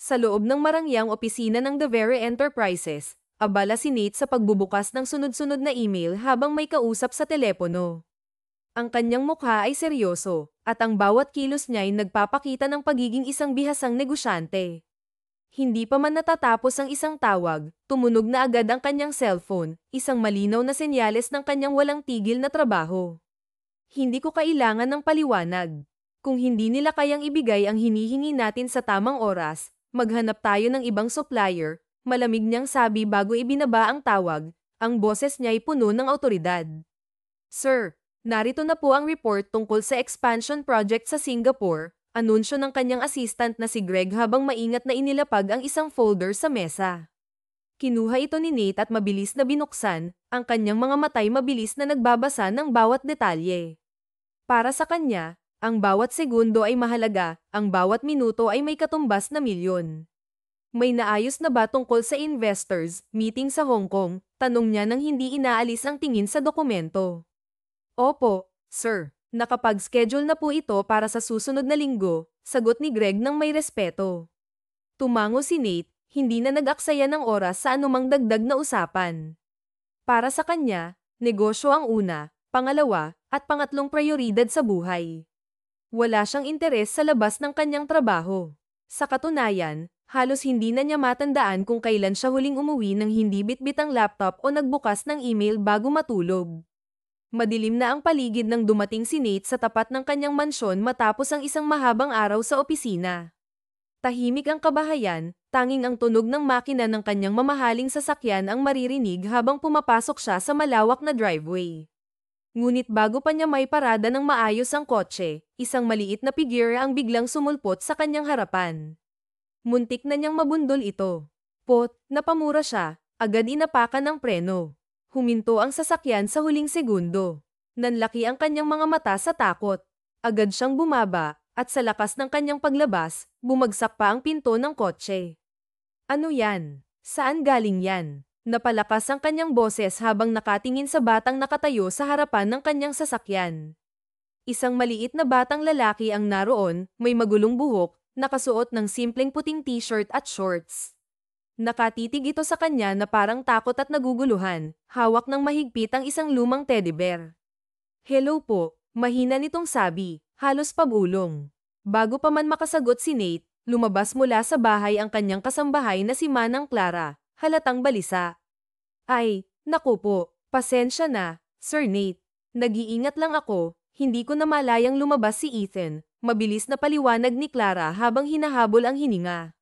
Sa loob ng marangyang opisina ng The Very Enterprises, abala si Nate sa pagbubukas ng sunod-sunod na email habang may kausap sa telepono. Ang kanyang mukha ay seryoso, at ang bawat kilos niya ay nagpapakita ng pagiging isang bihasang negosyante. Hindi pa man natatapos ang isang tawag, tumunog na agad ang kanyang cellphone, isang malinaw na senyales ng kanyang walang tigil na trabaho. Hindi ko kailangan ng paliwanag. Kung hindi nila kayang ibigay ang hinihingi natin sa tamang oras, maghanap tayo ng ibang supplier, malamig niyang sabi bago ibinaba ang tawag, ang boses niya ay puno ng awtoridad. Sir, narito na po ang report tungkol sa expansion project sa Singapore, anunsyo ng kanyang assistant na si Greg habang maingat na inilapag ang isang folder sa mesa. Kinuha ito ni Nate at mabilis na binuksan, ang kanyang mga matay mabilis na nagbabasa ng bawat detalye. Para sa kanya, ang bawat segundo ay mahalaga, ang bawat minuto ay may katumbas na milyon. May naayos na ba tungkol sa investors meeting sa Hong Kong? Tanong niya nang hindi inaalis ang tingin sa dokumento. Opo, sir. Nakapag-schedule na po ito para sa susunod na linggo, sagot ni Greg nang may respeto. Tumango si Nate, hindi na nag-aksaya ng oras sa anumang dagdag na usapan. Para sa kanya, negosyo ang una, pangalawa, at pangatlong prioridad sa buhay. Wala siyang interes sa labas ng kanyang trabaho. Sa katunayan, halos hindi na niya matandaan kung kailan siya huling umuwi nang hindi bitbit ang laptop o nagbukas ng email bago matulog. Madilim na ang paligid nang dumating si Nate sa tapat ng kanyang mansyon matapos ang isang mahabang araw sa opisina. Tahimik ang kabahayan, tanging ang tunog ng makina ng kanyang mamahaling sasakyan ang maririnig habang pumapasok siya sa malawak na driveway. Ngunit bago pa niya may parada ng maayos ang kotse, isang maliit na figure ang biglang sumulpot sa kanyang harapan. Muntik na niyang mabundol ito. Napamura siya, agad inapakan ng preno. Huminto ang sasakyan sa huling segundo. Nanlaki ang kanyang mga mata sa takot. Agad siyang bumaba, at sa lakas ng kanyang paglabas, bumagsak pa ang pinto ng kotse. Ano yan? Saan galing yan? Napalakas ang kanyang boses habang nakatingin sa batang nakatayo sa harapan ng kanyang sasakyan. Isang maliit na batang lalaki ang naroon, may magulong buhok, nakasuot ng simpleng puting t-shirt at shorts. Nakatitig ito sa kanya na parang takot at naguguluhan, hawak ng mahigpit ang isang lumang teddy bear. Hello po, mahina nitong sabi, halos pabulong. Bago pa man makasagot si Nate, lumabas mula sa bahay ang kanyang kasambahay na si Manang Clara, halatang balisa. Ay, naku po, pasensya na, Sir Nate. Nag-iingat lang ako, hindi ko na malayang lumabas si Ethan, mabilis na paliwanag ni Clara habang hinahabol ang hininga.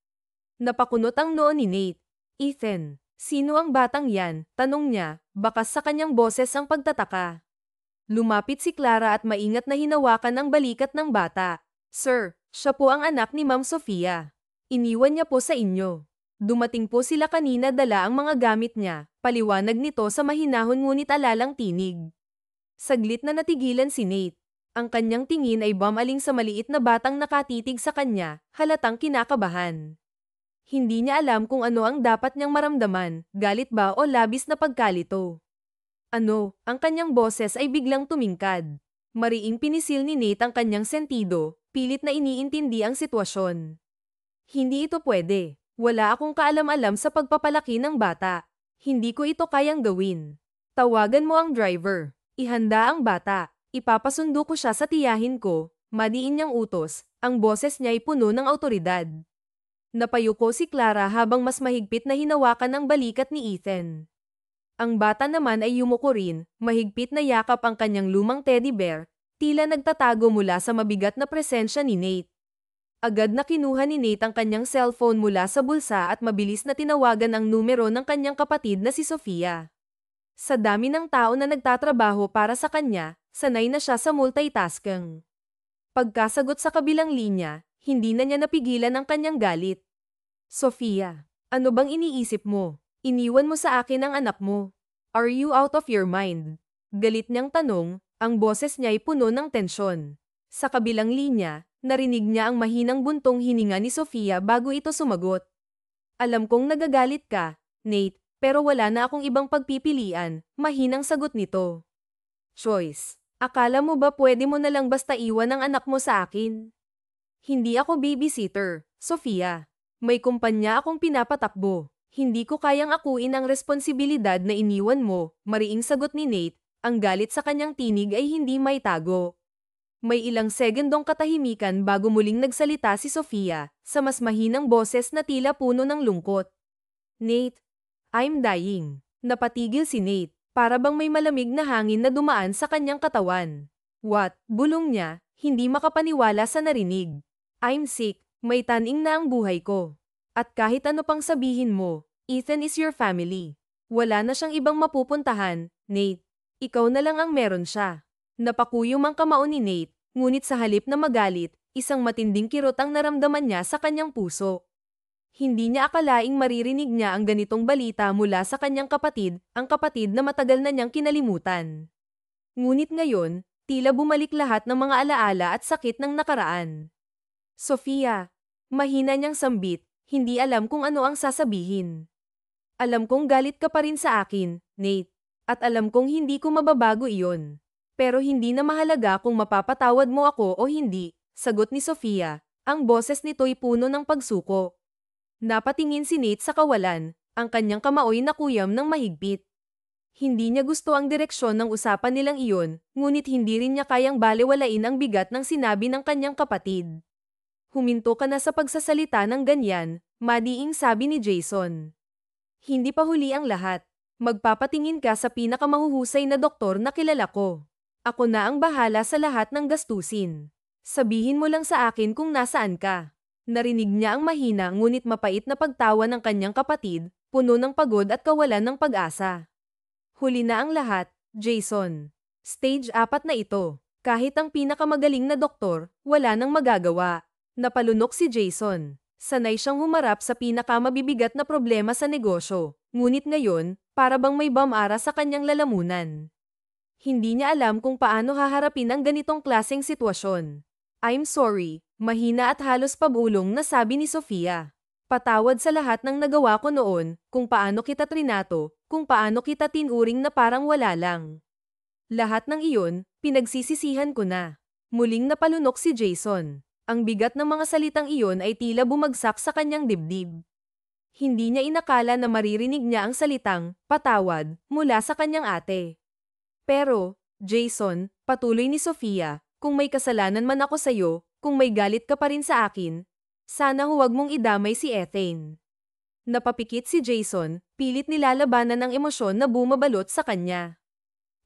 Napakunot ang noo ni Nate. Ethan, sino ang batang yan? Tanong niya, bakas sa kanyang boses ang pagtataka. Lumapit si Clara at maingat na hinawakan ang balikat ng bata. Sir, siya po ang anak ni Ma'am Sofia. Iniwan niya po sa inyo. Dumating po sila kanina dala ang mga gamit niya, paliwanag nito sa mahinahon ngunit alalang tinig. Saglit na natigilan si Nate. Ang kanyang tingin ay bumaling sa maliit na batang nakatitig sa kanya, halatang kinakabahan. Hindi niya alam kung ano ang dapat niyang maramdaman, galit ba o labis na pagkalito. Ang kanyang boses ay biglang tumingkad. Mariing pinisil ni Nate ang kanyang sentido, pilit na iniintindi ang sitwasyon. Hindi ito pwede. Wala akong kaalam-alam sa pagpapalaki ng bata. Hindi ko ito kayang gawin. Tawagan mo ang driver. Ihanda ang bata. Ipapasundo ko siya sa tiyahin ko. Madiin niyang utos. Ang boses niya ay puno ng awtoridad. Napayuko si Clara habang mas mahigpit na hinawakan ang balikat ni Ethan. Ang bata naman ay yumuko rin, mahigpit na yakap ang kanyang lumang teddy bear, tila nagtatago mula sa mabigat na presensya ni Nate. Agad na kinuha ni Nate ang kanyang cellphone mula sa bulsa at mabilis na tinawagan ang numero ng kanyang kapatid na si Sofia. Sa dami ng tao na nagtatrabaho para sa kanya, sanay na siya sa multitasking. Pagkasagot sa kabilang linya, hindi na niya napigilan ang kanyang galit. Sofia, ano bang iniisip mo? Iniwan mo sa akin ang anak mo. Are you out of your mind? Galit niyang tanong, ang boses niya ay puno ng tensyon. Sa kabilang linya, narinig niya ang mahinang buntong hininga ni Sofia bago ito sumagot. Alam kong nagagalit ka, Nate, pero wala na akong ibang pagpipilian, mahinang sagot nito. Choice, akala mo ba pwede mo na lang basta iwan ang anak mo sa akin? Hindi ako babysitter, Sofia. May kumpanya akong pinapatakbo. Hindi ko kayang akuin ang responsibilidad na iniwan mo, mariing sagot ni Nate. Ang galit sa kanyang tinig ay hindi maitago. May ilang segundong katahimikan bago muling nagsalita si Sofia, sa mas mahinang boses na tila puno ng lungkot. Nate, I'm dying. Napatigil si Nate, para bang may malamig na hangin na dumaan sa kanyang katawan. What? Bulong niya, hindi makapaniwala sa narinig. I'm sick, may taning na ang buhay ko. At kahit ano pang sabihin mo, Ethan is your family. Wala na siyang ibang mapupuntahan, Nate. Ikaw na lang ang meron siya. Napakuyom ang kamao ni Nate, ngunit sa halip na magalit, isang matinding kirot ang naramdaman niya sa kanyang puso. Hindi niya akalaing maririnig niya ang ganitong balita mula sa kanyang kapatid, ang kapatid na matagal na niyang kinalimutan. Ngunit ngayon, tila bumalik lahat ng mga alaala at sakit ng nakaraan. Sofia, mahina niyang sambit, hindi alam kung ano ang sasabihin. Alam kong galit ka pa rin sa akin, Nate. At alam kong hindi ko mababago iyon. Pero hindi na mahalaga kung mapapatawad mo ako o hindi, sagot ni Sofia. Ang boses nito'y puno ng pagsuko. Napatingin si Nate sa kawalan, ang kanyang kamaoy nakuyam ng mahigpit. Hindi niya gusto ang direksyon ng usapan nilang iyon, ngunit hindi rin niya kayang balewalain ang bigat ng sinabi ng kanyang kapatid. Huminto ka na sa pagsasalita ng ganyan, madiing sabi ni Jason. Hindi pa huli ang lahat. Magpapatingin ka sa pinakamahuhusay na doktor na kilala ko. Ako na ang bahala sa lahat ng gastusin. Sabihin mo lang sa akin kung nasaan ka. Narinig niya ang mahina ngunit mapait na pagtawa ng kanyang kapatid, puno ng pagod at kawalan ng pag-asa. Huli na ang lahat, Jason. Stage 4 na ito. Kahit ang pinakamagaling na doktor, wala nang magagawa. Napalunok si Jason. Sanay siyang humarap sa pinakamabibigat na problema sa negosyo. Ngunit ngayon, para bang may bamara sa kanyang lalamunan. Hindi niya alam kung paano haharapin ang ganitong klaseng sitwasyon. I'm sorry, mahina at halos pabulong na sabi ni Sofia. Patawad sa lahat ng nagawa ko noon, kung paano kita trinato, kung paano kita tinuring na parang wala lang. Lahat ng iyon, pinagsisisihan ko na. Muling napalunok si Jason. Ang bigat ng mga salitang iyon ay tila bumagsak sa kanyang dibdib. Hindi niya inakala na maririnig niya ang salitang, patawad, mula sa kanyang ate. Pero, Jason, patuloy ni Sofia, kung may kasalanan man ako sa'yo, kung may galit ka pa rin sa akin, sana huwag mong idamay si Ethane. Napapikit si Jason, pilit nilalabanan ang emosyon na bumabalot sa kanya.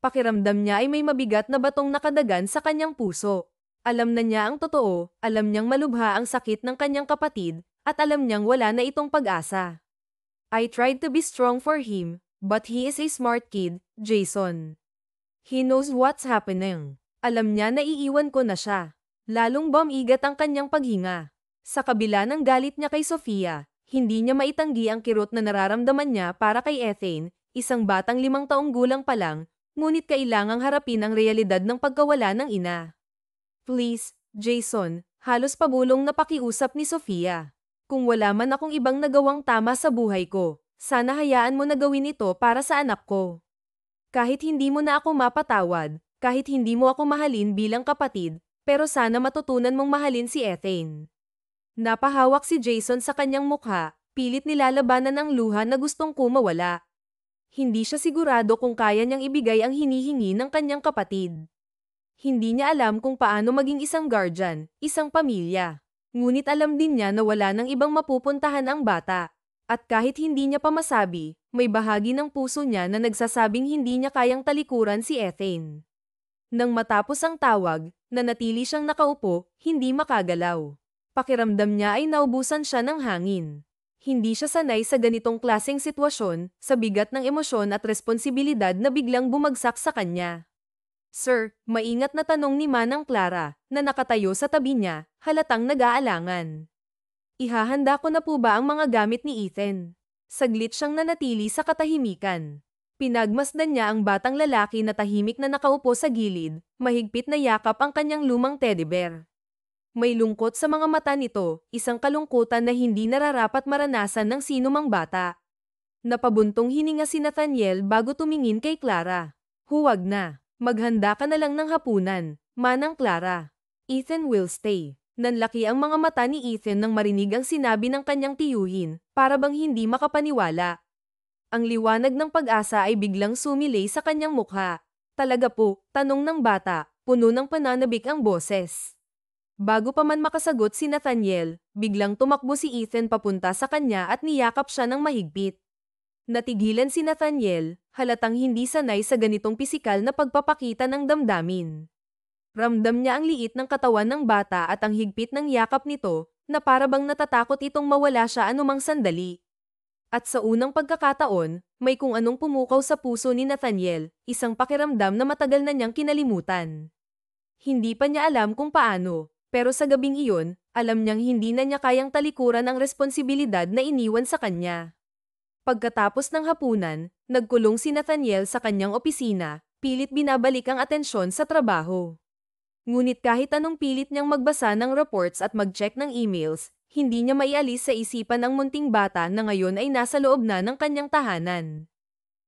Pakiramdam niya ay may mabigat na batong nakadagan sa kanyang puso. Alam na niya ang totoo, alam niyang malubha ang sakit ng kanyang kapatid, at alam niyang wala na itong pag-asa. I tried to be strong for him, but he is a smart kid, Jason. He knows what's happening. Alam niya na iiwan ko na siya. Lalong bumigat ang kanyang paghinga. Sa kabila ng galit niya kay Sofia, hindi niya maitanggi ang kirot na nararamdaman niya para kay Ethane, isang batang 5 taong gulang pa lang, ngunit kailangang harapin ang realidad ng pagkawala ng ina. Please, Jason, halos pabulong na pakiusap ni Sofia. Kung wala man akong ibang nagawang tama sa buhay ko, sana hayaan mo na gawin ito para sa anak ko. Kahit hindi mo na ako mapatawad, kahit hindi mo ako mahalin bilang kapatid, pero sana matutunan mong mahalin si Ethane. Napahawak si Jason sa kanyang mukha, pilit nilalabanan ang luha na gustong kumawala. Hindi siya sigurado kung kaya niyang ibigay ang hinihingi ng kanyang kapatid. Hindi niya alam kung paano maging isang guardian, isang pamilya. Ngunit alam din niya na wala nang ibang mapupuntahan ang bata. At kahit hindi niya pa masabi, may bahagi ng puso niya na nagsasabing hindi niya kayang talikuran si Ethane. Nang matapos ang tawag, nanatili siyang nakaupo, hindi makagalaw. Pakiramdam niya ay naubusan siya ng hangin. Hindi siya sanay sa ganitong klaseng sitwasyon, sa bigat ng emosyon at responsibilidad na biglang bumagsak sa kanya. Sir, maingat na tanong ni Manang Clara, na nakatayo sa tabi niya, halatang nag-aalangan. Ihahanda ko na po ba ang mga gamit ni Ethan? Saglit siyang nanatili sa katahimikan. Pinagmasdan niya ang batang lalaki na tahimik na nakaupo sa gilid, mahigpit na yakap ang kanyang lumang teddy bear. May lungkot sa mga mata nito, isang kalungkutan na hindi nararapat maranasan ng sinumang bata. Napabuntong hininga si Nathaniel bago tumingin kay Clara. Huwag na. Maghanda ka na lang ng hapunan, Manang Clara. Ethan will stay. Nanlaki ang mga mata ni Ethan nang marinig ang sinabi ng kanyang tiyuhin, para bang hindi makapaniwala. Ang liwanag ng pag-asa ay biglang sumilay sa kanyang mukha. Talaga po, tanong ng bata, puno ng pananabik ang boses. Bago pa man makasagot si Nathaniel, biglang tumakbo si Ethan papunta sa kanya at niyakap siya ng mahigpit. Natigilan si Nathaniel, halatang hindi sanay sa ganitong pisikal na pagpapakita ng damdamin. Ramdam niya ang liit ng katawan ng bata at ang higpit ng yakap nito, na para bang natatakot itong mawala siya anumang sandali. At sa unang pagkakataon, may kung anong pumukaw sa puso ni Nathaniel, isang pakiramdam na matagal na niyang kinalimutan. Hindi pa niya alam kung paano, pero sa gabing iyon, alam niyang hindi na niya kayang talikuran ang responsibilidad na iniwan sa kanya. Pagkatapos ng hapunan, nagkulong si Nathaniel sa kanyang opisina, pilit binabalik ang atensyon sa trabaho. Ngunit kahit anong pilit niyang magbasa ng reports at mag-check ng emails, hindi niya maialis sa isipan ang munting bata na ngayon ay nasa loob na ng kanyang tahanan.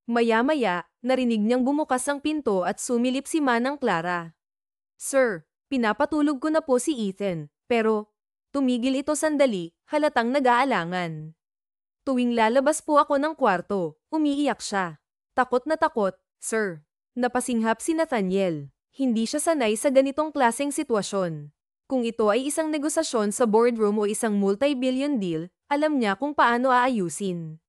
Maya-maya, narinig niyang bumukas ang pinto at sumilip si Manang Clara. "Sir, pinapatulog ko na po si Ethan, pero..." Tumigil ito sandali, halatang nag-aalangan. "Tuwing lalabas po ako ng kwarto, umiiyak siya." "Takot na takot, sir." Napasinghap si Nathaniel. Hindi siya sanay sa ganitong klaseng sitwasyon. Kung ito ay isang negosasyon sa boardroom o isang multi-billion deal, alam niya kung paano aayusin.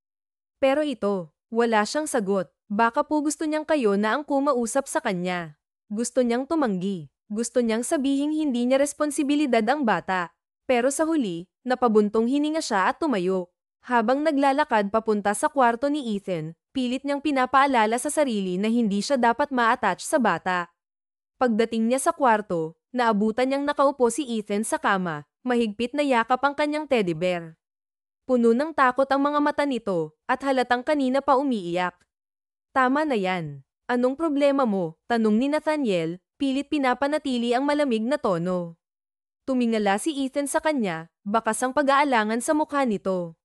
Pero ito, wala siyang sagot. Baka po gusto niyang kayo na ang kumausap sa kanya. Gusto niyang tumanggi. Gusto niyang sabihing hindi niya responsibilidad ang bata. Pero sa huli, napabuntong hininga siya at tumayo. Habang naglalakad papunta sa kwarto ni Ethan, pilit niyang pinapaalala sa sarili na hindi siya dapat ma-attach sa bata. Pagdating niya sa kwarto, naabutan niyang nakaupo si Ethan sa kama, mahigpit na yakap ang kanyang teddy bear. Puno ng takot ang mga mata nito, at halatang kanina pa umiiyak. "Tama na yan. Anong problema mo?" tanong ni Nathaniel, pilit pinapanatili ang malamig na tono. Tumingala si Ethan sa kanya, bakas ang pag-aalangan sa mukha nito.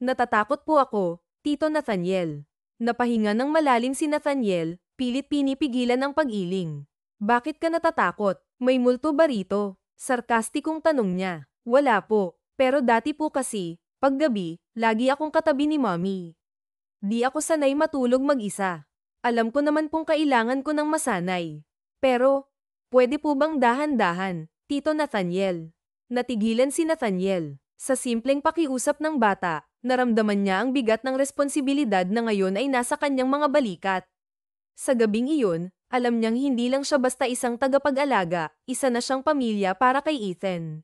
"Natatakot po ako, Tito Nathaniel." Napahinga ng malalim si Nathaniel, pilit pinipigilan ang pag-iling. "Bakit ka natatakot? May multo ba rito?" Sarkastikong tanong niya. "Wala po, pero dati po kasi, paggabi, lagi akong katabi ni Mommy. Di ako sanay matulog mag-isa. Alam ko naman pong kailangan ko ng masanay. Pero, pwede po bang dahan-dahan, Tito Nathaniel?" Natigilan si Nathaniel. Sa simpleng pakiusap ng bata, naramdaman niya ang bigat ng responsibilidad na ngayon ay nasa kanyang mga balikat. Sa gabing iyon, alam niyang hindi lang siya basta isang tagapag-alaga, isa na siyang pamilya para kay Ethan.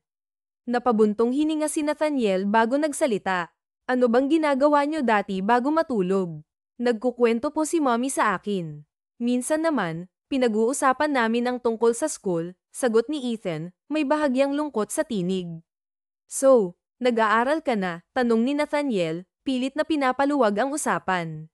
Napabuntong hininga si Nathaniel bago nagsalita. "Ano bang ginagawa niyo dati bago matulog?" "Nagkukwento po si Mommy sa akin. Minsan naman, pinag-uusapan namin ang tungkol sa school," sagot ni Ethan, may bahagyang lungkot sa tinig. "So, nag-aaral ka na?" tanong ni Nathaniel, pilit na pinapaluwag ang usapan.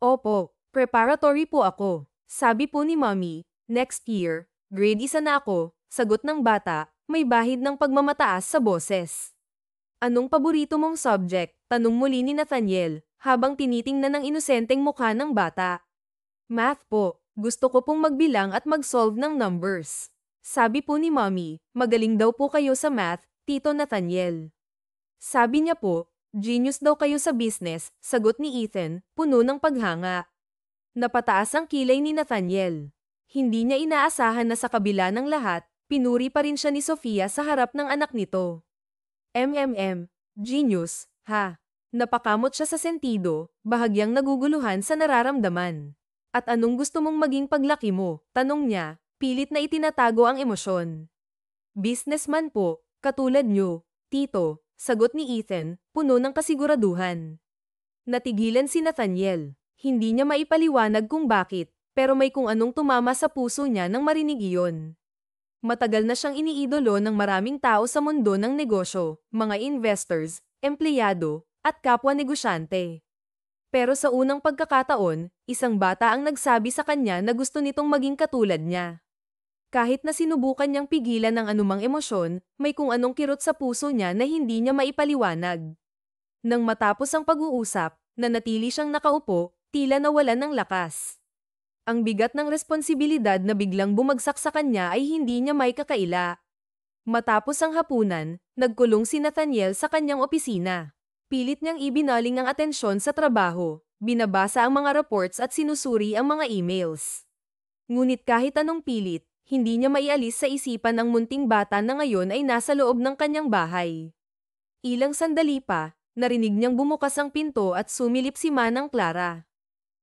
"Opo, preparatory po ako. Sabi po ni Mommy, next year, grade 1 na ako," sagot ng bata, may bahid ng pagmamataas sa boses. "Anong paborito mong subject?" tanong muli ni Nathaniel, habang tinitingnan ang inosenteng mukha ng bata. "Math po. Gusto ko pong magbilang at mag-solve ng numbers." Sabi po ni Mommy, magaling daw po kayo sa math, Tito Nathaniel. Sabi niya po, genius daw kayo sa business, sagot ni Ethan, puno ng paghanga. Napataas ang kilay ni Nathaniel. Hindi niya inaasahan na sa kabila ng lahat, pinuri pa rin siya ni Sofia sa harap ng anak nito. Genius, ha? Napakamot siya sa sentido, bahagyang naguguluhan sa nararamdaman. "At anong gusto mong maging paglaki mo?" tanong niya, pilit na itinatago ang emosyon. "Businessman po, katulad niyo, Tito," sagot ni Ethan, puno ng kasiguraduhan. Natigilan si Nathaniel. Hindi niya maipaliwanag kung bakit, pero may kung anong tumama sa puso niya nang marinig iyon. Matagal na siyang iniidolo ng maraming tao sa mundo ng negosyo, mga investors, empleyado, at kapwa negosyante. Pero sa unang pagkakataon, isang bata ang nagsabi sa kanya na gusto nitong maging katulad niya. Kahit na sinubukan niyang pigilan ang anumang emosyon, may kung anong kirot sa puso niya na hindi niya maipaliwanag. Nang matapos ang pag-uusap, nanatili siyang nakaupo, tila nawalan ng lakas. Ang bigat ng responsibilidad na biglang bumagsak sa kanya ay hindi niya may kakaila. Matapos ang hapunan, nagkulong si Nathaniel sa kanyang opisina. Pilit niyang ibinaling ang atensyon sa trabaho, binabasa ang mga reports at sinusuri ang mga emails. Ngunit kahit anong pilit, hindi niya maialis sa isipan ang munting bata na ngayon ay nasa loob ng kanyang bahay. Ilang sandali pa, narinig niyang bumukas ang pinto at sumilip si Manang Clara.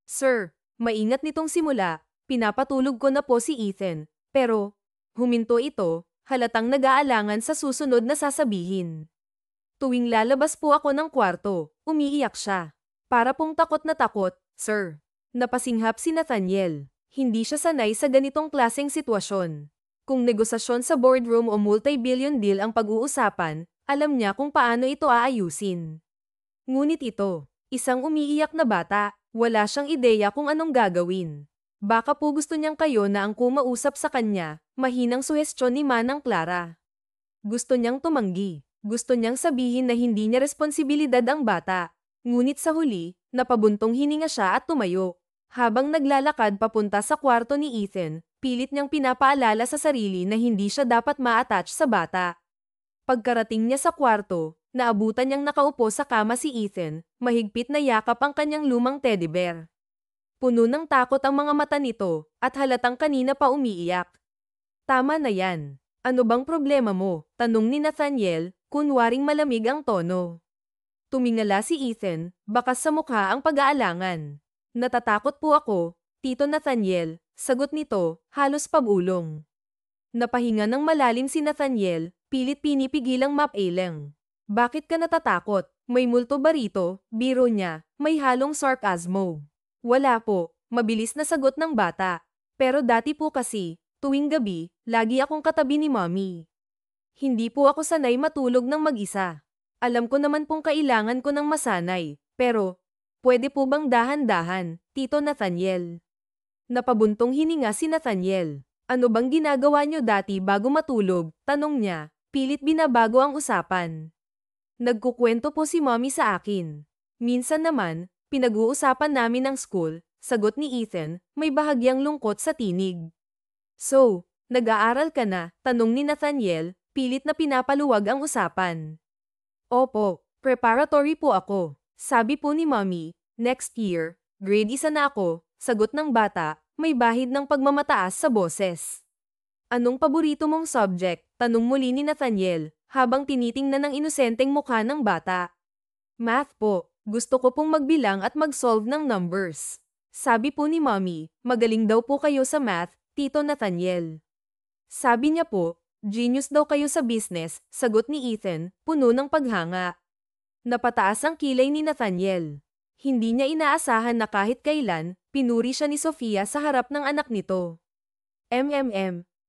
Sir, maingat nitong simula, pinapatulog ko na po si Ethan, pero, huminto ito, halatang nag-aalangan sa susunod na sasabihin. Tuwing lalabas po ako ng kwarto, umiiyak siya. Para pong takot na takot, sir. Napasinghap si Nathaniel. Hindi siya sanay sa ganitong klaseng sitwasyon. Kung negosasyon sa boardroom o multi-billion deal ang pag-uusapan, alam niya kung paano ito aayusin. Ngunit ito, isang umiiyak na bata, wala siyang ideya kung anong gagawin. Baka po gusto niyang kayo na ang kumausap sa kanya, mahinang suhestyon ni Manang Clara. Gusto niyang tumanggi. Gusto niyang sabihin na hindi niya responsibilidad ang bata. Ngunit sa huli, napabuntong hininga siya at tumayo. Habang naglalakad papunta sa kwarto ni Ethan, pilit niyang pinapaalala sa sarili na hindi siya dapat ma-attach sa bata. Pagkarating niya sa kwarto, naabutan niyang nakaupo sa kama si Ethan, mahigpit na yakap ang kanyang lumang teddy bear. Puno ng takot ang mga mata nito, at halatang kanina pa umiiyak. Tama na yan. Ano bang problema mo? Tanong ni Nathaniel, kunwaring malamig ang tono. Tumingala si Ethan, bakas sa mukha ang pag-aalangan. Natatakot po ako, Tito Nathaniel, sagot nito, halos pabulong. Napahinga ng malalim si Nathaniel, pilit pinipigilang mapailang. Bakit ka natatakot? May multo ba rito? Biro niya, may halong sarcasmo. Wala po, mabilis na sagot ng bata. Pero dati po kasi, tuwing gabi, lagi akong katabi ni Mommy. Hindi po ako sanay matulog ng mag-isa. Alam ko naman pong kailangan ko ng masanay, pero, pwede po bang dahan-dahan, Tito Nathaniel? Napabuntong hininga si Nathaniel. Ano bang ginagawa niyo dati bago matulog? Tanong niya, pilit binabago ang usapan. Nagkukwento po si Mommy sa akin. Minsan naman, pinag-uusapan namin ang school, sagot ni Ethan, may bahagyang lungkot sa tinig. So, nag-aaral ka na? Tanong ni Nathaniel, pilit na pinapaluwag ang usapan. Opo, preparatory po ako. Sabi po ni Mommy, next year, grade 1 na ako, sagot ng bata, may bahid ng pagmamataas sa boses. Anong paborito mong subject? Tanong muli ni Nathaniel, habang tinitingnan ng inosenteng mukha ng bata. Math po, gusto ko pong magbilang at mag-solve ng numbers. Sabi po ni Mommy, magaling daw po kayo sa math, Tito Nathaniel. Sabi niya po, genius daw kayo sa business, sagot ni Ethan, puno ng paghanga. Napataas ang kilay ni Nathaniel. Hindi niya inaasahan na kahit kailan, pinuri siya ni Sofia sa harap ng anak nito.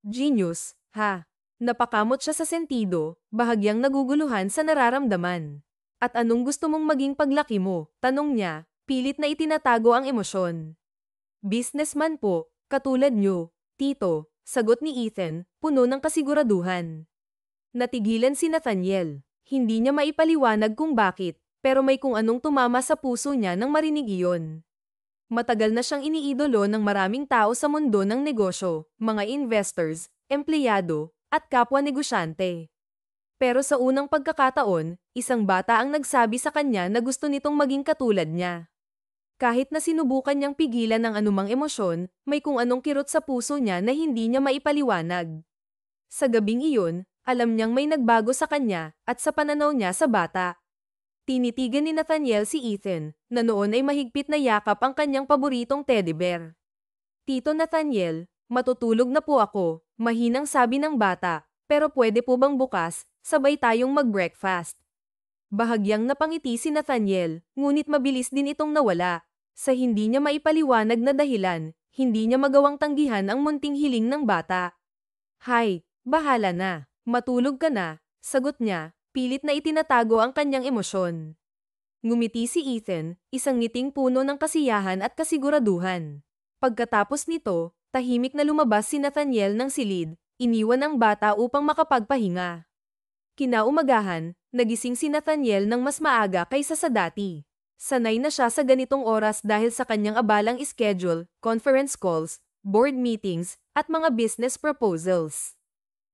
Genius, ha? Napakamot siya sa sentido, bahagyang naguguluhan sa nararamdaman. At anong gusto mong maging paglaki mo? Tanong niya, pilit na itinatago ang emosyon. Businessman po, katulad niyo, Tito, sagot ni Ethan, puno ng kasiguraduhan. Natigilan si Nathaniel. Hindi niya maipaliwanag kung bakit, pero may kung anong tumama sa puso niya nang marinig iyon. Matagal na siyang iniidolo ng maraming tao sa mundo ng negosyo, mga investors, empleyado, at kapwa negosyante. Pero sa unang pagkakataon, isang bata ang nagsabi sa kanya na gusto nitong maging katulad niya. Kahit na sinubukan niyang pigilan ang anumang emosyon, may kung anong kirot sa puso niya na hindi niya maipaliwanag. Sa gabing iyon, alam niyang may nagbago sa kanya at sa pananaw niya sa bata. Tinitigan ni Nathaniel si Ethan, na noon ay mahigpit na yakap ang kanyang paboritong teddy bear. Tito Nathaniel, matutulog na po ako, mahinang sabi ng bata, pero pwede po bang bukas, sabay tayong mag-breakfast? Bahagyang napangiti si Nathaniel, ngunit mabilis din itong nawala. Sa hindi niya maipaliwanag na dahilan, hindi niya magawang tanggihan ang munting hiling ng bata. Hay, bahala na, matulog ka na, sagot niya, pilit na itinatago ang kanyang emosyon. Ngumiti si Ethan, isang ngiting puno ng kasiyahan at kasiguraduhan. Pagkatapos nito, tahimik na lumabas si Nathaniel ng silid, iniwan ang bata upang makapagpahinga. Kinaumagahan, nagising si Nathaniel ng mas maaga kaysa sa dati. Sanay na siya sa ganitong oras dahil sa kanyang abalang schedule, conference calls, board meetings, at mga business proposals.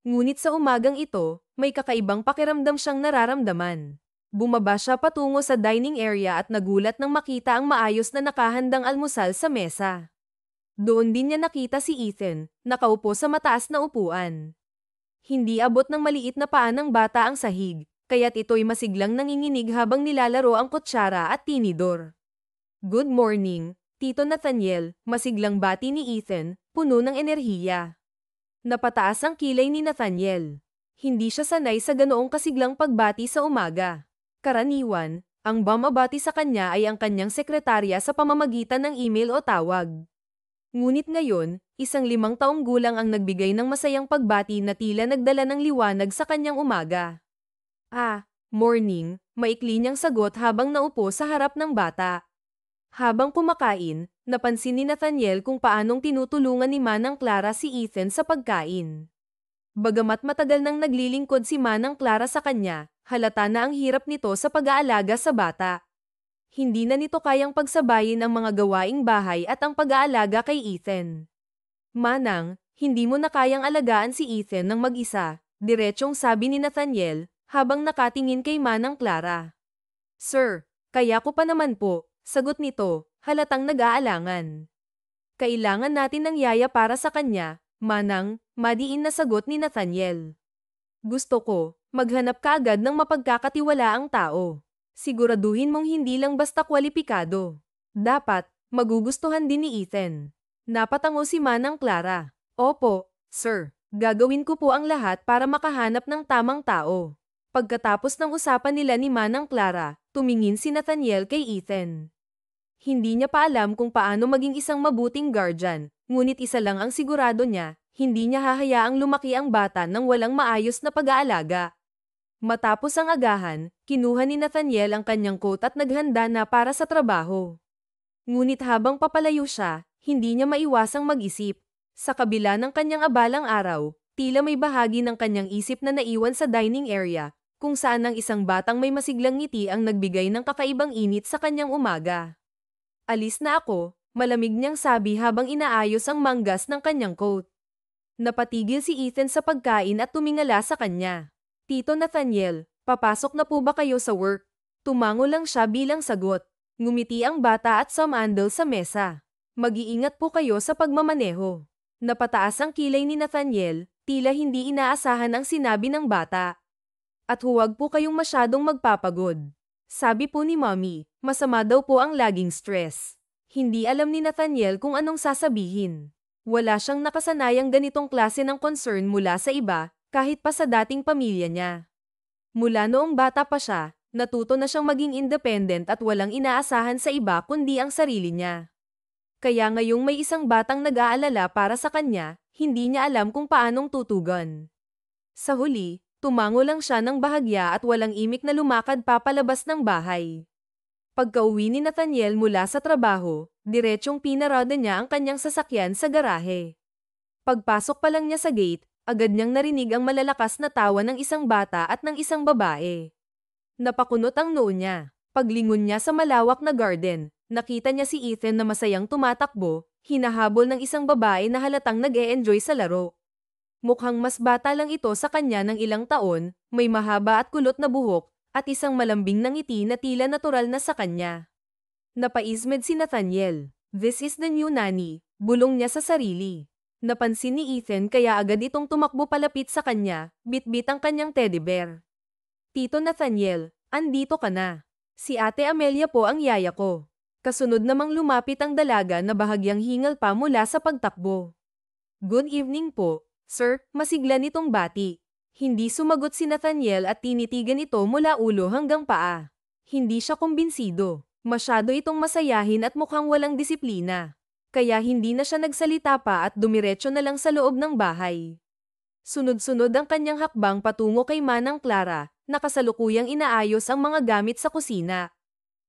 Ngunit sa umagang ito, may kakaibang pakiramdam siyang nararamdaman. Bumaba siya patungo sa dining area at nagulat nang makita ang maayos na nakahandang almusal sa mesa. Doon din niya nakita si Ethan, nakaupo sa mataas na upuan. Hindi abot ng maliit na paa ng bata ang sahig, kaya't ito'y masiglang nanginginig habang nilalaro ang kutsara at tinidor. "Good morning, Tito Nathaniel," masiglang bati ni Ethan, puno ng enerhiya. Napataas ang kilay ni Nathaniel. Hindi siya sanay sa ganoong kasiglang pagbati sa umaga. Karaniwan, ang bumabati sa kanya ay ang kanyang sekretarya sa pamamagitan ng email o tawag. Ngunit ngayon, isang 5 taong gulang ang nagbigay ng masayang pagbati na tila nagdala ng liwanag sa kanyang umaga. "Ah, morning," maikli niyang sagot habang naupo sa harap ng bata. Habang kumakain, napansin ni Nathaniel kung paanong tinutulungan ni Manang Clara si Ethan sa pagkain. Bagamat matagal nang naglilingkod si Manang Clara sa kanya, halata na ang hirap nito sa pag-aalaga sa bata. Hindi na nito kayang pagsabayin ang mga gawaing bahay at ang pag-aalaga kay Ethan. "Manang, hindi mo na kayang alagaan si Ethan ng mag-isa," diretsyong sabi ni Nathaniel, habang nakatingin kay Manang Clara. "Sir, kaya ko pa naman po," sagot nito, halatang nag-aalangan. "Kailangan natin ng yaya para sa kanya, Manang," madiin na sagot ni Nathaniel. "Gusto ko, maghanap ka agad ng mapagkakatiwalaang tao. Siguraduhin mong hindi lang basta kwalipikado. Dapat, magugustuhan din ni Ethan." Napatango si Manang Clara. "Opo, sir. Gagawin ko po ang lahat para makahanap ng tamang tao." Pagkatapos ng usapan nila ni Manang Clara, tumingin si Nathaniel kay Ethan. Hindi niya pa alam kung paano maging isang mabuting guardian, ngunit isa lang ang sigurado niya, hindi niya hahayaang lumaki ang bata nang walang maayos na pag-aalaga. Matapos ang agahan, kinuha ni Nathaniel ang kanyang coat at naghanda na para sa trabaho. Ngunit habang papalayo siya, hindi niya maiwasang mag-isip. Sa kabila ng kanyang abalang araw, tila may bahagi ng kanyang isip na naiwan sa dining area, kung saan ang isang batang may masiglang ngiti ang nagbigay ng kakaibang init sa kanyang umaga. "Alis na ako," malamig niyang sabi habang inaayos ang manggas ng kanyang coat. Napatigil si Ethan sa pagkain at tumingala sa kanya. "Tito Nathaniel, papasok na po ba kayo sa work?" Tumango lang siya bilang sagot. Ngumiti ang bata at sumandal sa mesa. "Mag-iingat po kayo sa pagmamaneho." Napataas ang kilay ni Nathaniel, tila hindi inaasahan ang sinabi ng bata. "At huwag po kayong masyadong magpapagod. Sabi po ni Mommy, masama daw po ang laging stress." Hindi alam ni Nathaniel kung anong sasabihin. Wala siyang nakasanayang ganitong klase ng concern mula sa iba, kahit pa sa dating pamilya niya. Mula noong bata pa siya, natuto na siyang maging independent at walang inaasahan sa iba kundi ang sarili niya. Kaya ngayong may isang batang nag-aalala para sa kanya, hindi niya alam kung paanong tutugon. Sa huli, tumango lang siya ng bahagya at walang imik na lumakad papalabas ng bahay. Pagka-uwi ni Nathaniel mula sa trabaho, diretsyong pinarada niya ang kanyang sasakyan sa garahe. Pagpasok pa lang niya sa gate, agad niyang narinig ang malalakas na tawa ng isang bata at ng isang babae. Napakunot ang noo niya. Paglingon niya sa malawak na garden, nakita niya si Ethan na masayang tumatakbo, hinahabol ng isang babae na halatang nag-e-enjoy sa laro. Mukhang mas bata lang ito sa kanya ng ilang taon, may mahaba at kulot na buhok, at isang malambing na ngiti na tila natural na sa kanya. Napaismed si Nathaniel. "This is the new nanny," bulong niya sa sarili. Napansin ni Ethan kaya agad itong tumakbo palapit sa kanya, bit-bit ang kanyang teddy bear. "Tito Nathaniel, andito ka na. Si Ate Amelia po ang yaya ko." Kasunod namang lumapit ang dalaga na bahagyang hingal pa mula sa pagtakbo. "Good evening po, sir," masigla nitong bati. Hindi sumagot si Nathaniel at tinitigan ito mula ulo hanggang paa. Hindi siya kumbinsido. Masyado itong masayahin at mukhang walang disiplina. Kaya hindi na siya nagsalita pa at dumiretso na lang sa loob ng bahay. Sunod-sunod ang kanyang hakbang patungo kay Manang Clara, na kasalukuyang inaayos ang mga gamit sa kusina.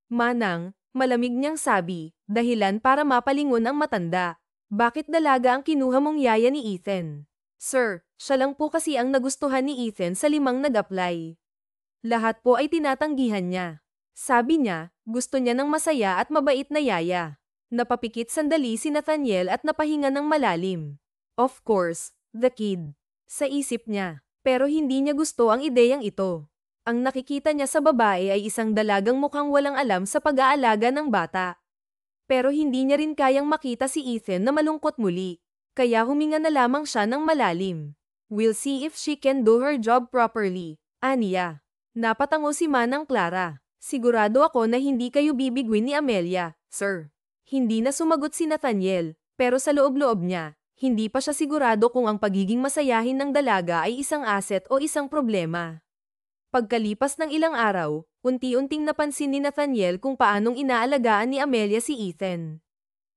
"Manang," malamig niyang sabi, dahilan para mapalingon ang matanda. "Bakit dalaga ang kinuha mong yaya ni Ethan?" "Sir, siya lang po kasi ang nagustuhan ni Ethan sa 5 nag-apply. Lahat po ay tinatanggihan niya. Sabi niya, gusto niya ng masaya at mabait na yaya." Napapikit sandali si Nathaniel at napahinga ng malalim. "Of course, the kid. Sa isip niya. Pero hindi niya gusto ang ideyang ito. Ang nakikita niya sa babae ay isang dalagang mukhang walang alam sa pag-aalaga ng bata. Pero hindi niya rin kayang makita si Ethan na malungkot muli. Kaya huminga na lamang siya ng malalim. We'll see if she can do her job properly, aniya. Napatango si Manang Clara. Sigurado ako na hindi kayo bibigwin ni Amelia, sir. Hindi na sumagot si Nathaniel, pero sa loob-loob niya, hindi pa siya sigurado kung ang pagiging masayahin ng dalaga ay isang asset o isang problema. Pagkalipas ng ilang araw, unti-unting napansin ni Nathaniel kung paanong inaalagaan ni Amelia si Ethan.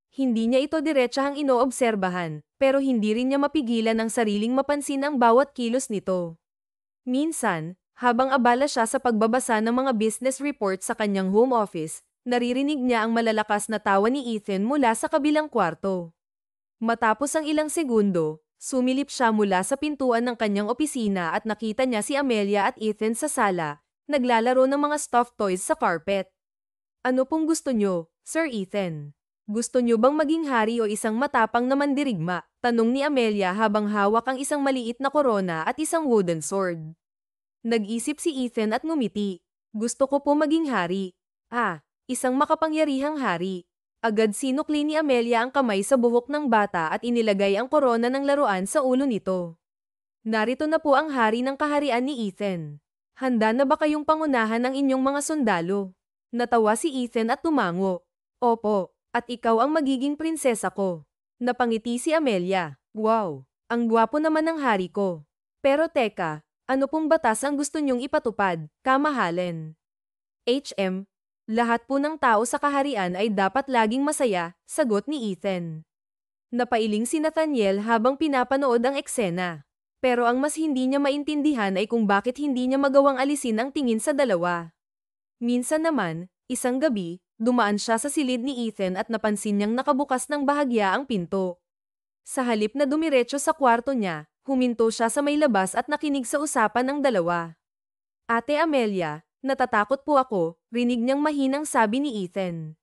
Hindi niya ito diretsahang inoobserbahan, pero hindi rin niya mapigilan ang sariling mapansin ang bawat kilos nito. Minsan, habang abala siya sa pagbabasa ng mga business reports sa kanyang home office, naririnig niya ang malalakas na tawa ni Ethan mula sa kabilang kwarto. Matapos ang ilang segundo, sumilip siya mula sa pintuan ng kanyang opisina at nakita niya si Amelia at Ethan sa sala, naglalaro ng mga stuffed toys sa carpet. Ano pong gusto niyo, Sir Ethan? Gusto niyo bang maging hari o isang matapang na mandirigma? Tanong ni Amelia habang hawak ang isang maliit na korona at isang wooden sword. Nag-isip si Ethan at ngumiti. Gusto ko po maging hari. Isang makapangyarihang hari. Agad sinukli ni Amelia ang kamay sa buhok ng bata at inilagay ang korona ng laruan sa ulo nito. Narito na po ang hari ng kaharian ni Ethan. Handa na ba kayong pangunahan ng inyong mga sundalo? Natawa si Ethan at tumango. Opo, at ikaw ang magiging prinsesa ko. Napangiti si Amelia. Wow, ang gwapo naman ng hari ko. Pero teka, ano pong batas ang gusto niyong ipatupad, kamahalin? Lahat po ng tao sa kaharian ay dapat laging masaya, sagot ni Ethan. Napailing si Nathaniel habang pinapanood ang eksena. Pero ang mas hindi niya maintindihan ay kung bakit hindi niya magawang alisin ang tingin sa dalawa. Minsan naman, isang gabi, dumaan siya sa silid ni Ethan at napansin niyang nakabukas ng bahagya ang pinto. Sa halip na dumiretso sa kwarto niya, huminto siya sa may labas at nakinig sa usapan ng dalawa. Ate Amelia, natatakot po ako, rinig niyang mahinang sabi ni Ethan.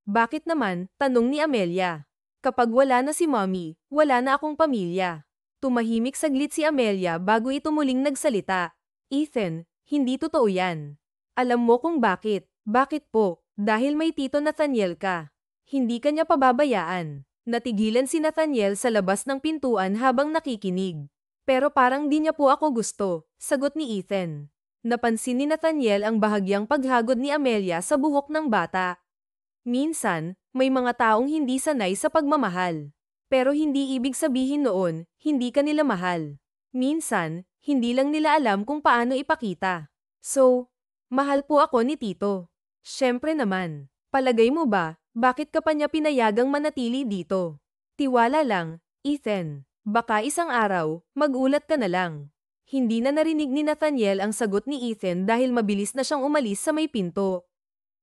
Bakit naman, tanong ni Amelia. Kapag wala na si Mommy, wala na akong pamilya. Tumahimik saglit si Amelia bago ito muling nagsalita. Ethan, hindi totoo yan. Alam mo kung bakit. Bakit po? Dahil may Tito Nathaniel ka. Hindi ka niya pababayaan. Natigilan si Nathaniel sa labas ng pintuan habang nakikinig. Pero parang di niya po ako gusto, sagot ni Ethan. Napansin ni Nathaniel ang bahagyang paghagod ni Amelia sa buhok ng bata. Minsan, may mga taong hindi sanay sa pagmamahal. Pero hindi ibig sabihin noon, hindi ka nila mahal. Minsan, hindi lang nila alam kung paano ipakita. So, mahal po ako ni Tito. Siyempre naman. Palagay mo ba, bakit ka pa niya pinayagang manatili dito? Tiwala lang, Ethan. Baka isang araw, magulat ka na lang. Hindi na narinig ni Nathaniel ang sagot ni Ethan dahil mabilis na siyang umalis sa may pinto.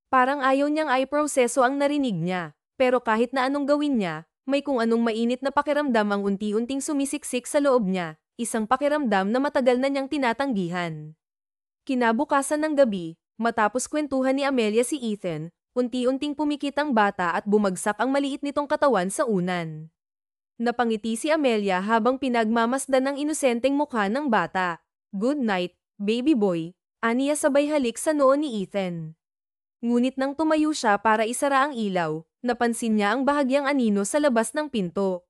Parang ayaw niyang i-proseso ang narinig niya, pero kahit na anong gawin niya, may kung anong mainit na pakiramdam ang unti-unting sumisiksik sa loob niya, isang pakiramdam na matagal na niyang tinatanggihan. Kinabukasan ng gabi, matapos kwentuhan ni Amelia si Ethan, unti-unting pumikit ang bata at bumagsak ang maliit nitong katawan sa unan. Napangiti si Amelia habang pinagmamasdan ang inosenteng mukha ng bata. Good night, baby boy, aniya sabay halik sa noo ni Ethan. Ngunit nang tumayo siya para isara ang ilaw, napansin niya ang bahagyang anino sa labas ng pinto.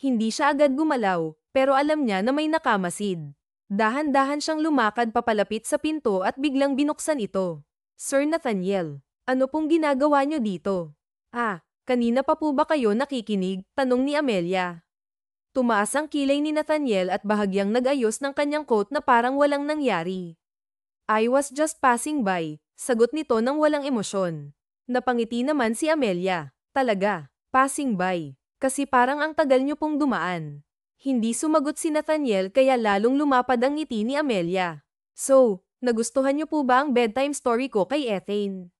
Hindi siya agad gumalaw, pero alam niya na may nakamasid. Dahan-dahan siyang lumakad papalapit sa pinto at biglang binuksan ito. Sir Nathaniel, ano pong ginagawa niyo dito? Kanina pa po ba kayo nakikinig? Tanong ni Amelia. Tumaas ang kilay ni Nathaniel at bahagyang nag-ayos ng kanyang coat na parang walang nangyari. I was just passing by, sagot nito nang walang emosyon. Napangiti naman si Amelia. Talaga, passing by. Kasi parang ang tagal niyo pong dumaan. Hindi sumagot si Nathaniel kaya lalong lumapad ang ngiti ni Amelia. So, nagustuhan niyo po ba ang bedtime story ko kay Ethan?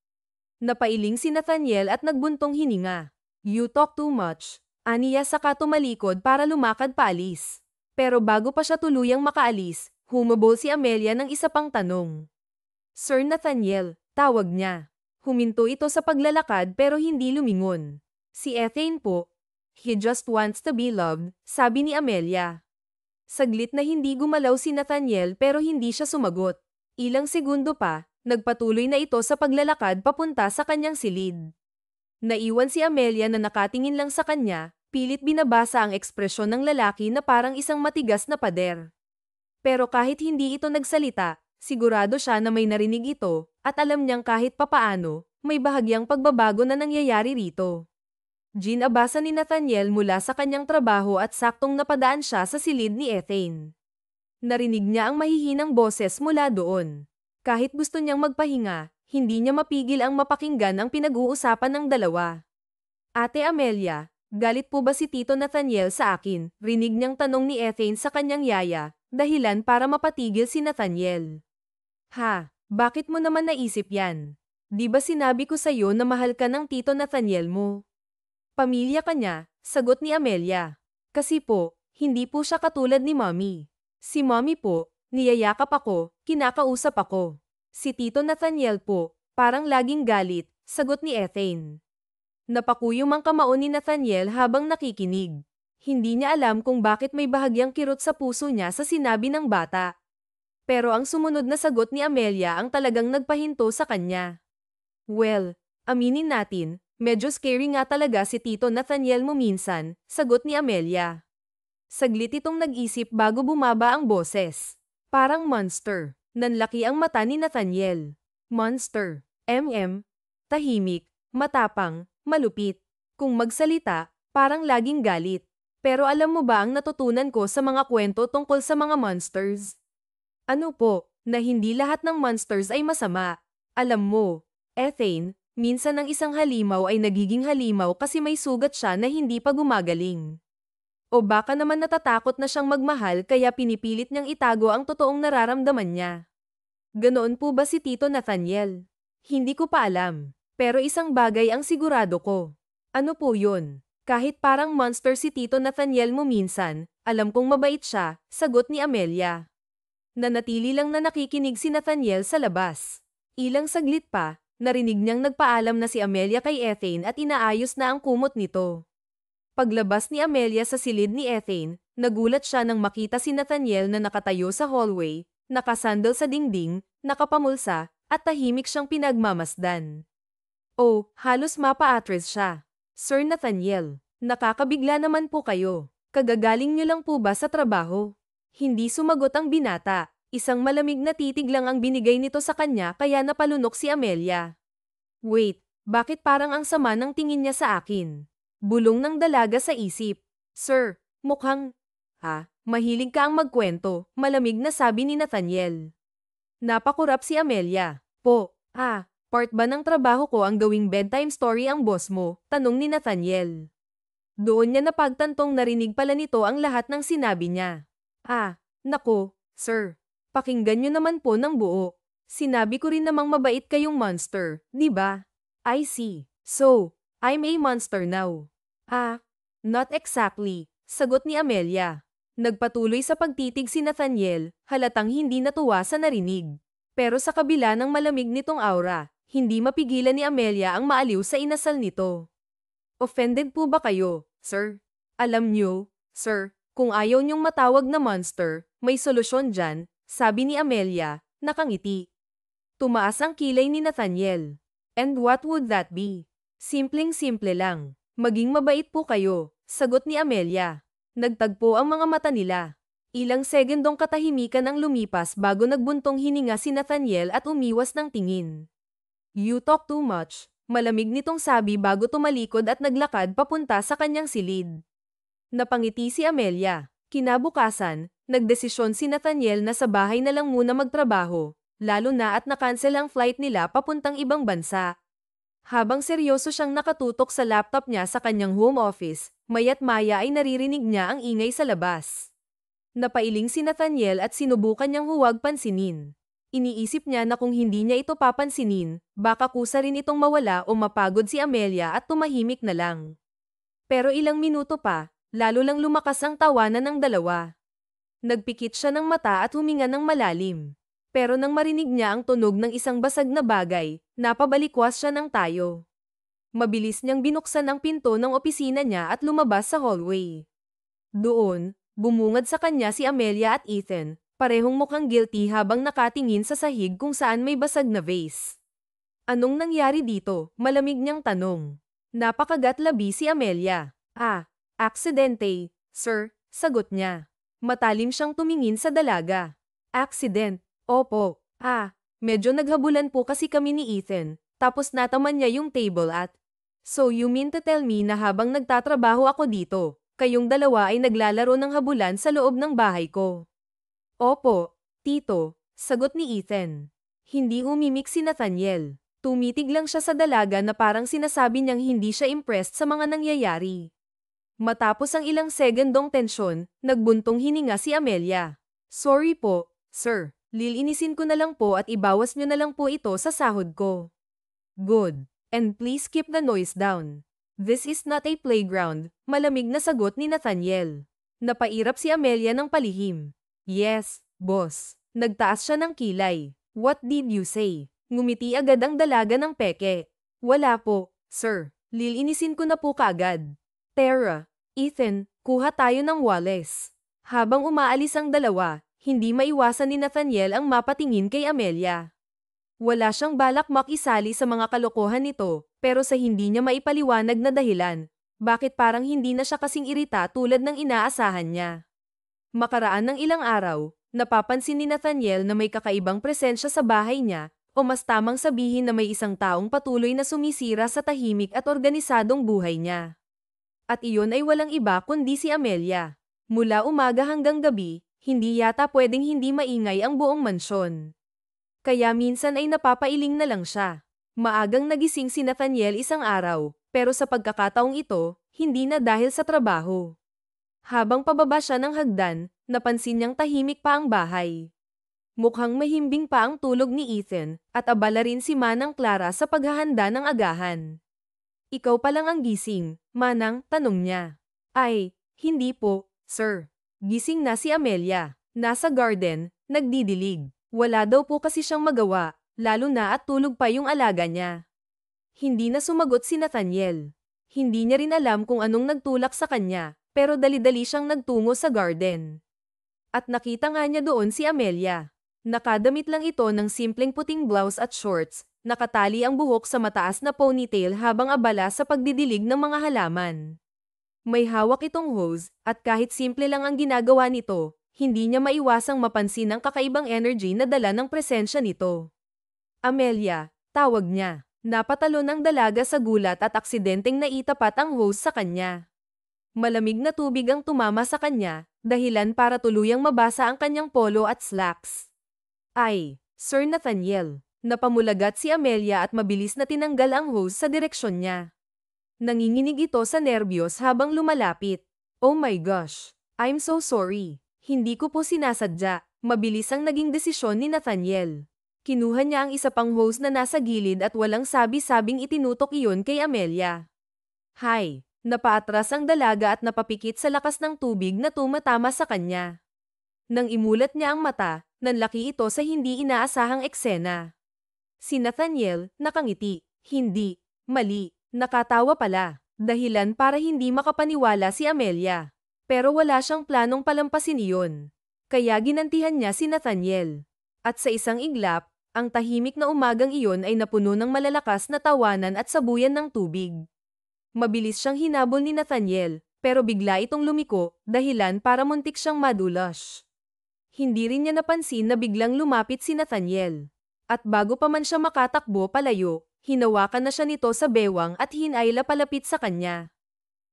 Napailing si Nathaniel at nagbuntong hininga. You talk too much. Aniya saka tumalikod para lumakad paalis. Pero bago pa siya tuluyang makaalis, humabol si Amelia ng isa pang tanong. Sir Nathaniel, tawag niya. Huminto ito sa paglalakad pero hindi lumingon. Si Ethan po. He just wants to be loved, sabi ni Amelia. Saglit na hindi gumalaw si Nathaniel pero hindi siya sumagot. Ilang segundo pa, nagpatuloy na ito sa paglalakad papunta sa kanyang silid. Naiwan si Amelia na nakatingin lang sa kanya, pilit binabasa ang ekspresyon ng lalaki na parang isang matigas na pader. Pero kahit hindi ito nagsalita, sigurado siya na may narinig ito, at alam niyang kahit papaano, may bahagyang pagbabago na nangyayari rito. Ginabasa ni Nathaniel mula sa kanyang trabaho at saktong napadaan siya sa silid ni Ethane. Narinig niya ang mahihinang boses mula doon. Kahit gusto niyang magpahinga, hindi niya mapigil ang mapakinggan ang pinag-uusapan ng dalawa. Ate Amelia, galit po ba si Tito Nathaniel sa akin? Rinig niyang tanong ni Ethane sa kanyang yaya, dahilan para mapatigil si Nathaniel. Ha, bakit mo naman naisip yan? Di ba sinabi ko sa'yo na mahal ka ng Tito Nathaniel mo? Pamilya ka niya, sagot ni Amelia. Kasi po, hindi po siya katulad ni Mommy. Si Mommy po, niyayakap ako, kinakausap ako. Si Tito Nathaniel po, parang laging galit, sagot ni Ethane. Napakuyom ang kamao ni Nathaniel habang nakikinig. Hindi niya alam kung bakit may bahagyang kirot sa puso niya sa sinabi ng bata. Pero ang sumunod na sagot ni Amelia ang talagang nagpahinto sa kanya. Well, aminin natin, medyo scary nga talaga si Tito Nathaniel mo minsan, sagot ni Amelia. Saglit itong nag-isip bago bumaba ang boses. Parang monster. Nanlaki ang mata ni Nathaniel. Monster. Tahimik, matapang, malupit. Kung magsalita, parang laging galit. Pero alam mo ba ang natutunan ko sa mga kwento tungkol sa mga monsters? Ano po, na hindi lahat ng monsters ay masama. Alam mo, Ethane, minsan ang isang halimaw ay nagiging halimaw kasi may sugat siya na hindi pa gumagaling. O baka naman natatakot na siyang magmahal kaya pinipilit niyang itago ang totoong nararamdaman niya. Ganoon po ba si Tito Nathaniel? Hindi ko pa alam. Pero isang bagay ang sigurado ko. Ano po yun? Kahit parang monster si Tito Nathaniel mo minsan, alam kong mabait siya, sagot ni Amelia. Nanatili lang na nakikinig si Nathaniel sa labas. Ilang saglit pa, narinig niyang nagpaalam na si Amelia kay Ethane at inaayos na ang kumot nito. Paglabas ni Amelia sa silid ni Ethane, nagulat siya nang makita si Nathaniel na nakatayo sa hallway, nakasandal sa dingding, nakapamulsa, at tahimik siyang pinagmamasdan. Oh, halos mapa-atras siya. Sir Nathaniel, nakakabigla naman po kayo. Kagagaling niyo lang po ba sa trabaho? Hindi sumagot ang binata. Isang malamig na titig lang ang binigay nito sa kanya kaya napalunok si Amelia. Wait, bakit parang ang sama ng tingin niya sa akin? Bulong ng dalaga sa isip. Sir, mukhang... mahilig ka ang magkwento, malamig na sabi ni Nathaniel. Napakurap si Amelia. Part ba ng trabaho ko ang gawing bedtime story ang boss mo? Tanong ni Nathaniel. Doon niya napagtantong narinig pala nito ang lahat ng sinabi niya. Nako, sir. Pakinggan niyo naman po ng buo. Sinabi ko rin namang mabait kayong monster, di ba? I see. So, I'm a monster now. Not exactly, sagot ni Amelia. Nagpatuloy sa pagtitig si Nathaniel, halatang hindi natuwa sa narinig. Pero sa kabila ng malamig nitong aura, hindi mapigilan ni Amelia ang maaliw sa inasal nito. Offended po ba kayo, sir? Alam niyo, sir, kung ayaw niyong matawag na monster, may solusyon dyan, sabi ni Amelia, nakangiti. Tumaas ang kilay ni Nathaniel. And what would that be? Simpleng-simple lang. Maging mabait po kayo, sagot ni Amelia. Nagtagpo ang mga mata nila. Ilang segundong katahimikan ang lumipas bago nagbuntong hininga si Nathaniel at umiwas ng tingin. You talk too much, malamig nitong sabi bago tumalikod at naglakad papunta sa kanyang silid. Napangiti si Amelia. Kinabukasan, nagdesisyon si Nathaniel na sa bahay na lang muna magtrabaho, lalo na at nakansel ang flight nila papuntang ibang bansa. Habang seryoso siyang nakatutok sa laptop niya sa kanyang home office, mayat-maya ay naririnig niya ang ingay sa labas. Napailing si Nathaniel at sinubukan niyang huwag pansinin. Iniisip niya na kung hindi niya ito papansinin, baka kusa rin itong mawala o mapagod si Amelia at tumahimik na lang. Pero ilang minuto pa, lalo lang lumakas ang tawanan ng dalawa. Nagpikit siya ng mata at huminga ng malalim. Pero nang marinig niya ang tunog ng isang basag na bagay, napabalikwas siya ng tayo. Mabilis niyang binuksan ang pinto ng opisina niya at lumabas sa hallway. Doon, Bumungad sa kanya si Amelia at Ethan, parehong mukhang guilty habang nakatingin sa sahig kung saan may basag na vase. Anong nangyari dito? Malamig niyang tanong. Napakagat-labi si Amelia. Aksidente, sir, sagot niya. Matalim siyang tumingin sa dalaga. Accident, opo. Medyo naghabulan po kasi kami ni Ethan, tapos nataman niya yung table at... So you mean to tell me na habang nagtatrabaho ako dito, kayong dalawa ay naglalaro ng habulan sa loob ng bahay ko? Opo, tito, sagot ni Ethan. Hindi umimik si Nathaniel. Tumitig lang siya sa dalaga na parang sinasabi niyang hindi siya impressed sa mga nangyayari. Matapos ang ilang segundong tensyon, nagbuntong hininga si Amelia. Sorry po, sir. Lilinisin ko na lang po at ibawas niyo na lang po ito sa sahod ko. Good. And please keep the noise down. This is not a playground, malamig na sagot ni Nathaniel. Napairap si Amelia ng palihim. Yes, boss. Nagtaas siya ng kilay. What did you say? Ngumiti agad ang dalaga ng peke. Wala po, sir. Lilinisin ko na po kaagad. Tara, Ethan, kuha tayo ng Wallace. Habang umaalis ang dalawa, hindi maiwasan ni Nathaniel ang mapatingin kay Amelia. Wala siyang balak makisali sa mga kalokohan nito, pero sa hindi niya maipaliwanag na dahilan, bakit parang hindi na siya kasing irita tulad ng inaasahan niya. Makaraan ng ilang araw, napapansin ni Nathaniel na may kakaibang presensya sa bahay niya, o mas tamang sabihin na may isang taong patuloy na sumisira sa tahimik at organisadong buhay niya. At iyon ay walang iba kundi si Amelia. Mula umaga hanggang gabi, hindi yata pwedeng hindi maingay ang buong mansyon. Kaya minsan ay napapailing na lang siya. Maagang nagising si Nathaniel isang araw, pero sa pagkakataong ito, hindi na dahil sa trabaho. Habang pababa siya ng hagdan, napansin niyang tahimik pa ang bahay. Mukhang mahimbing pa ang tulog ni Ethan, at abala rin si Manang Clara sa paghahanda ng agahan. Ikaw pa lang ang gising, Manang, tanong niya. Ay, hindi po, sir. Gising na si Amelia. Nasa garden, nagdidilig. Wala daw po kasi siyang magawa, lalo na at tulog pa yung alaga niya. Hindi na sumagot si Nathaniel. Hindi niya rin alam kung anong nagtulak sa kanya, pero dali-dali siyang nagtungo sa garden. At nakita nga niya doon si Amelia. Nakadamit lang ito ng simpleng puting blouse at shorts, nakatali ang buhok sa mataas na ponytail habang abala sa pagdidilig ng mga halaman. May hawak itong hose, at kahit simple lang ang ginagawa nito, hindi niya maiwasang mapansin ang kakaibang energy na dala ng presensya nito. Amelia, tawag niya. Napatalo ng dalaga sa gulat at aksidenteng naitapat ang hose sa kanya. Malamig na tubig ang tumama sa kanya, dahilan para tuluyang mabasa ang kanyang polo at slacks. Ay, Sir Nathaniel. Napamulagat si Amelia at mabilis na tinanggal ang hose sa direksyon niya. Nanginginig ito sa nerbiyos habang lumalapit. Oh my gosh, I'm so sorry. Hindi ko po sinasadya, mabilis ang naging desisyon ni Nathaniel. Kinuha niya ang isa pang hose na nasa gilid at walang sabi-sabing itinutok iyon kay Amelia. Hay, napaatras ang dalaga at napapikit sa lakas ng tubig na tumatama sa kanya. Nang imulat niya ang mata, nanlaki ito sa hindi inaasahang eksena. Si Nathaniel, nakangiti, hindi, mali, nakatawa pala, dahilan para hindi makapaniwala si Amelia. Pero wala siyang planong palampasin iyon. Kaya ginantihan niya si Nathaniel. At sa isang iglap, ang tahimik na umagang iyon ay napuno ng malalakas na tawanan at sabuyan ng tubig. Mabilis siyang hinabol ni Nathaniel, pero bigla itong lumiko, dahilan para muntik siyang madulas. Hindi rin niya napansin na biglang lumapit si Nathaniel. At bago pa man siya makatakbo palayo, hinawakan na siya nito sa bewang at hinayla palapit sa kanya.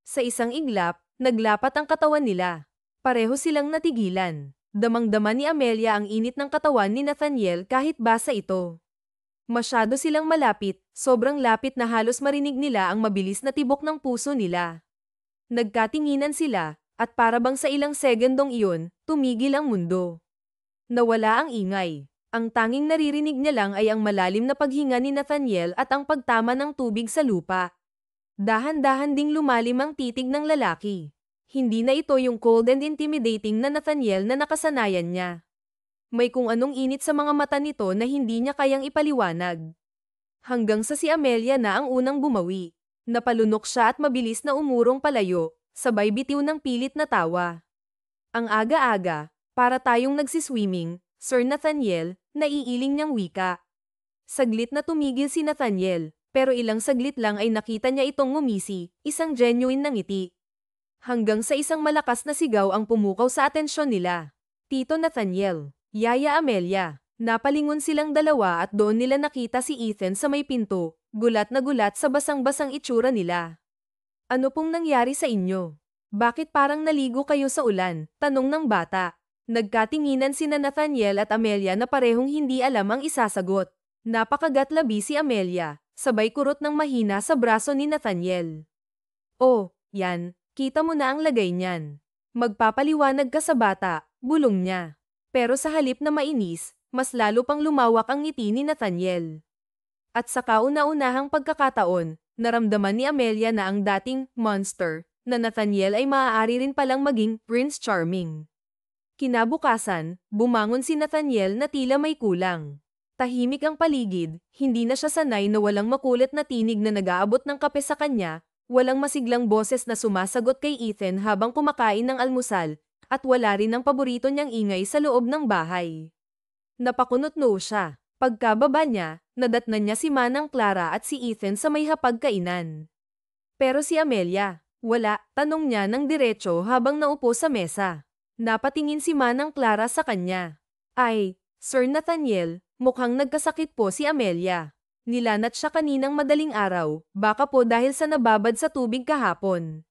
Sa isang iglap, naglapat ang katawan nila. Pareho silang natigilan. Damang-dama ni Amelia ang init ng katawan ni Nathaniel kahit basa ito. Masyado silang malapit, sobrang lapit na halos marinig nila ang mabilis na tibok ng puso nila. Nagkatinginan sila, at para bang sa ilang segundong iyon, tumigil ang mundo. Nawala ang ingay. Ang tanging naririnig niya lang ay ang malalim na paghinga ni Nathaniel at ang pagtama ng tubig sa lupa. Dahan-dahan ding lumalim ang titig ng lalaki. Hindi na ito yung cold and intimidating na Nathaniel na nakasanayan niya. May kung anong init sa mga mata nito na hindi niya kayang ipaliwanag. Hanggang sa si Amelia na ang unang bumawi. Napalunok siya at mabilis na umurong palayo, sabay bitiw ng pilit na tawa. Ang aga-aga, para tayong nagsiswimming, Sir Nathaniel, naiiling niyang wika. Saglit na tumigil si Nathaniel, pero ilang saglit lang ay nakita niya itong ngumisi, isang genuine na ngiti. Hanggang sa isang malakas na sigaw ang pumukaw sa atensyon nila. Tito Nathaniel, Yaya Amelia, napalingon silang dalawa at doon nila nakita si Ethan sa may pinto, gulat na gulat sa basang-basang itsura nila. Ano pong nangyari sa inyo? Bakit parang naligo kayo sa ulan? Tanong ng bata. Nagkatinginan sina Nathaniel at Amelia na parehong hindi alam ang isasagot. Napakagatlabi si Amelia, sabay kurot ng mahina sa braso ni Nathaniel. Oh, yan, kita mo na ang lagay niyan. Magpapaliwanag ka sa bata, bulong niya. Pero sa halip na mainis, mas lalo pang lumawak ang ngiti ni Nathaniel. At sa kauna-unahang pagkakataon, naramdaman ni Amelia na ang dating monster na Nathaniel ay maaari rin palang maging Prince Charming. Kinabukasan, bumangon si Nathaniel na tila may kulang. Tahimik ang paligid, hindi na siya sanay na walang makulit na tinig na nag-aabot ng kape sa kanya, walang masiglang boses na sumasagot kay Ethan habang kumakain ng almusal, at wala rin ang paborito niyang ingay sa loob ng bahay. Napakunot-no siya. Pagkababa niya, nadatnan niya si Manang Clara at si Ethan sa may hapagkainan. Pero si Amelia, wala, tanong niya ng diretso habang naupo sa mesa. Napatingin si Manang Clara sa kanya. Ay, Sir Nathaniel, mukhang nagkasakit po si Amelia. Nilanat siya kaninang madaling araw, baka po dahil sa nababad sa tubig kahapon.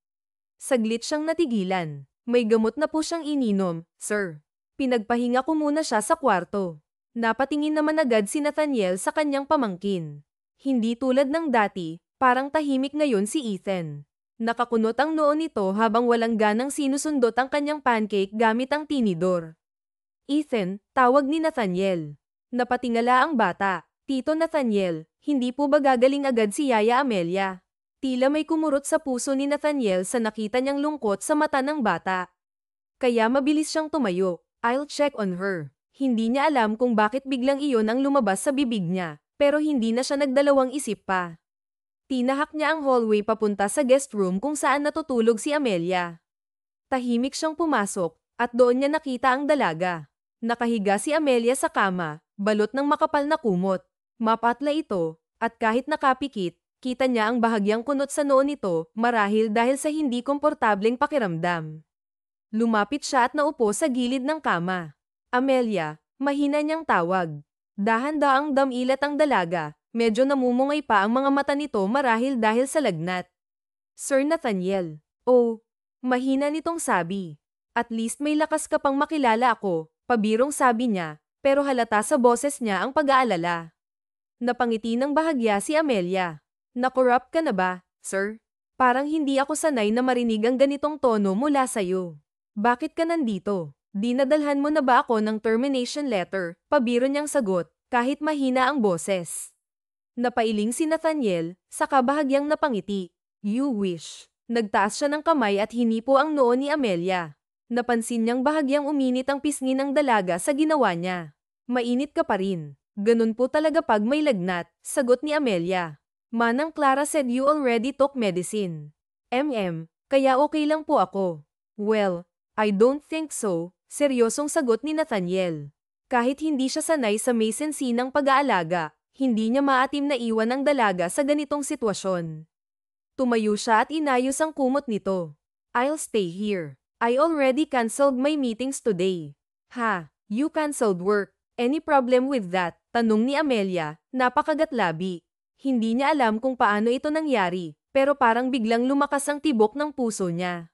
Saglit siyang natigilan. May gamot na po siyang ininom, sir. Pinagpahinga ko muna siya sa kwarto. Napatingin naman agad si Nathaniel sa kanyang pamangkin. Hindi tulad ng dati, parang tahimik ngayon si Ethan. Nakakunot ang noo nito habang walang ganang sinusundot ang kanyang pancake gamit ang tinidor. Ethan, tawag ni Nathaniel. Napatingala ang bata. Tito Nathaniel, hindi po ba gagaling agad si Yaya Amelia? Tila may kumurot sa puso ni Nathaniel sa nakita niyang lungkot sa mata ng bata. Kaya mabilis siyang tumayo. I'll check on her. Hindi niya alam kung bakit biglang iyon ang lumabas sa bibig niya, pero hindi na siya nagdalawang isip pa. Tinahak niya ang hallway papunta sa guest room kung saan natutulog si Amelia. Tahimik siyang pumasok, at doon niya nakita ang dalaga. Nakahiga si Amelia sa kama, balot ng makapal na kumot. Mapatla ito, at kahit nakapikit, kita niya ang bahagyang kunot sa noo nito, marahil dahil sa hindi komportableng pakiramdam. Lumapit siya at naupo sa gilid ng kama. Amelia, mahina niyang tawag. Dahan-daang damilat ang dalaga, medyo namumungay pa ang mga mata nito marahil dahil sa lagnat. Sir Nathaniel, oh, mahina nitong sabi. At least may lakas ka pang makilala ako, pabirong sabi niya, pero halata sa boses niya ang pag-aalala. Napangiti ng bahagya si Amelia. Nakorrupt ka na ba, sir? Parang hindi ako sanay na marinig ang ganitong tono mula sa'yo. Bakit ka nandito? Dinadalhan mo na ba ako ng termination letter? Pabiro niyang sagot, kahit mahina ang boses. Napailing si Nathaniel, saka bahagyang napangiti. You wish. Nagtaas siya ng kamay at hinipo ang noo ni Amelia. Napansin niyang bahagyang uminit ang pisngi ng dalaga sa ginawa niya. Mainit ka pa rin. Ganun po talaga pag may lagnat, sagot ni Amelia. Manang Clara said you already took medicine. Kaya okay lang po ako. Well, I don't think so. Seryosong sagot ni Nathaniel. Kahit hindi siya sanay sa may sensinang pag-aalaga, hindi niya maatim na iwan ang dalaga sa ganitong sitwasyon. Tumayo siya at inayos ang kumot nito. I'll stay here. I already cancelled my meetings today. Ha, you cancelled work. Any problem with that? Tanong ni Amelia, napakagatlabi. Hindi niya alam kung paano ito nangyari, pero parang biglang lumakas ang tibok ng puso niya.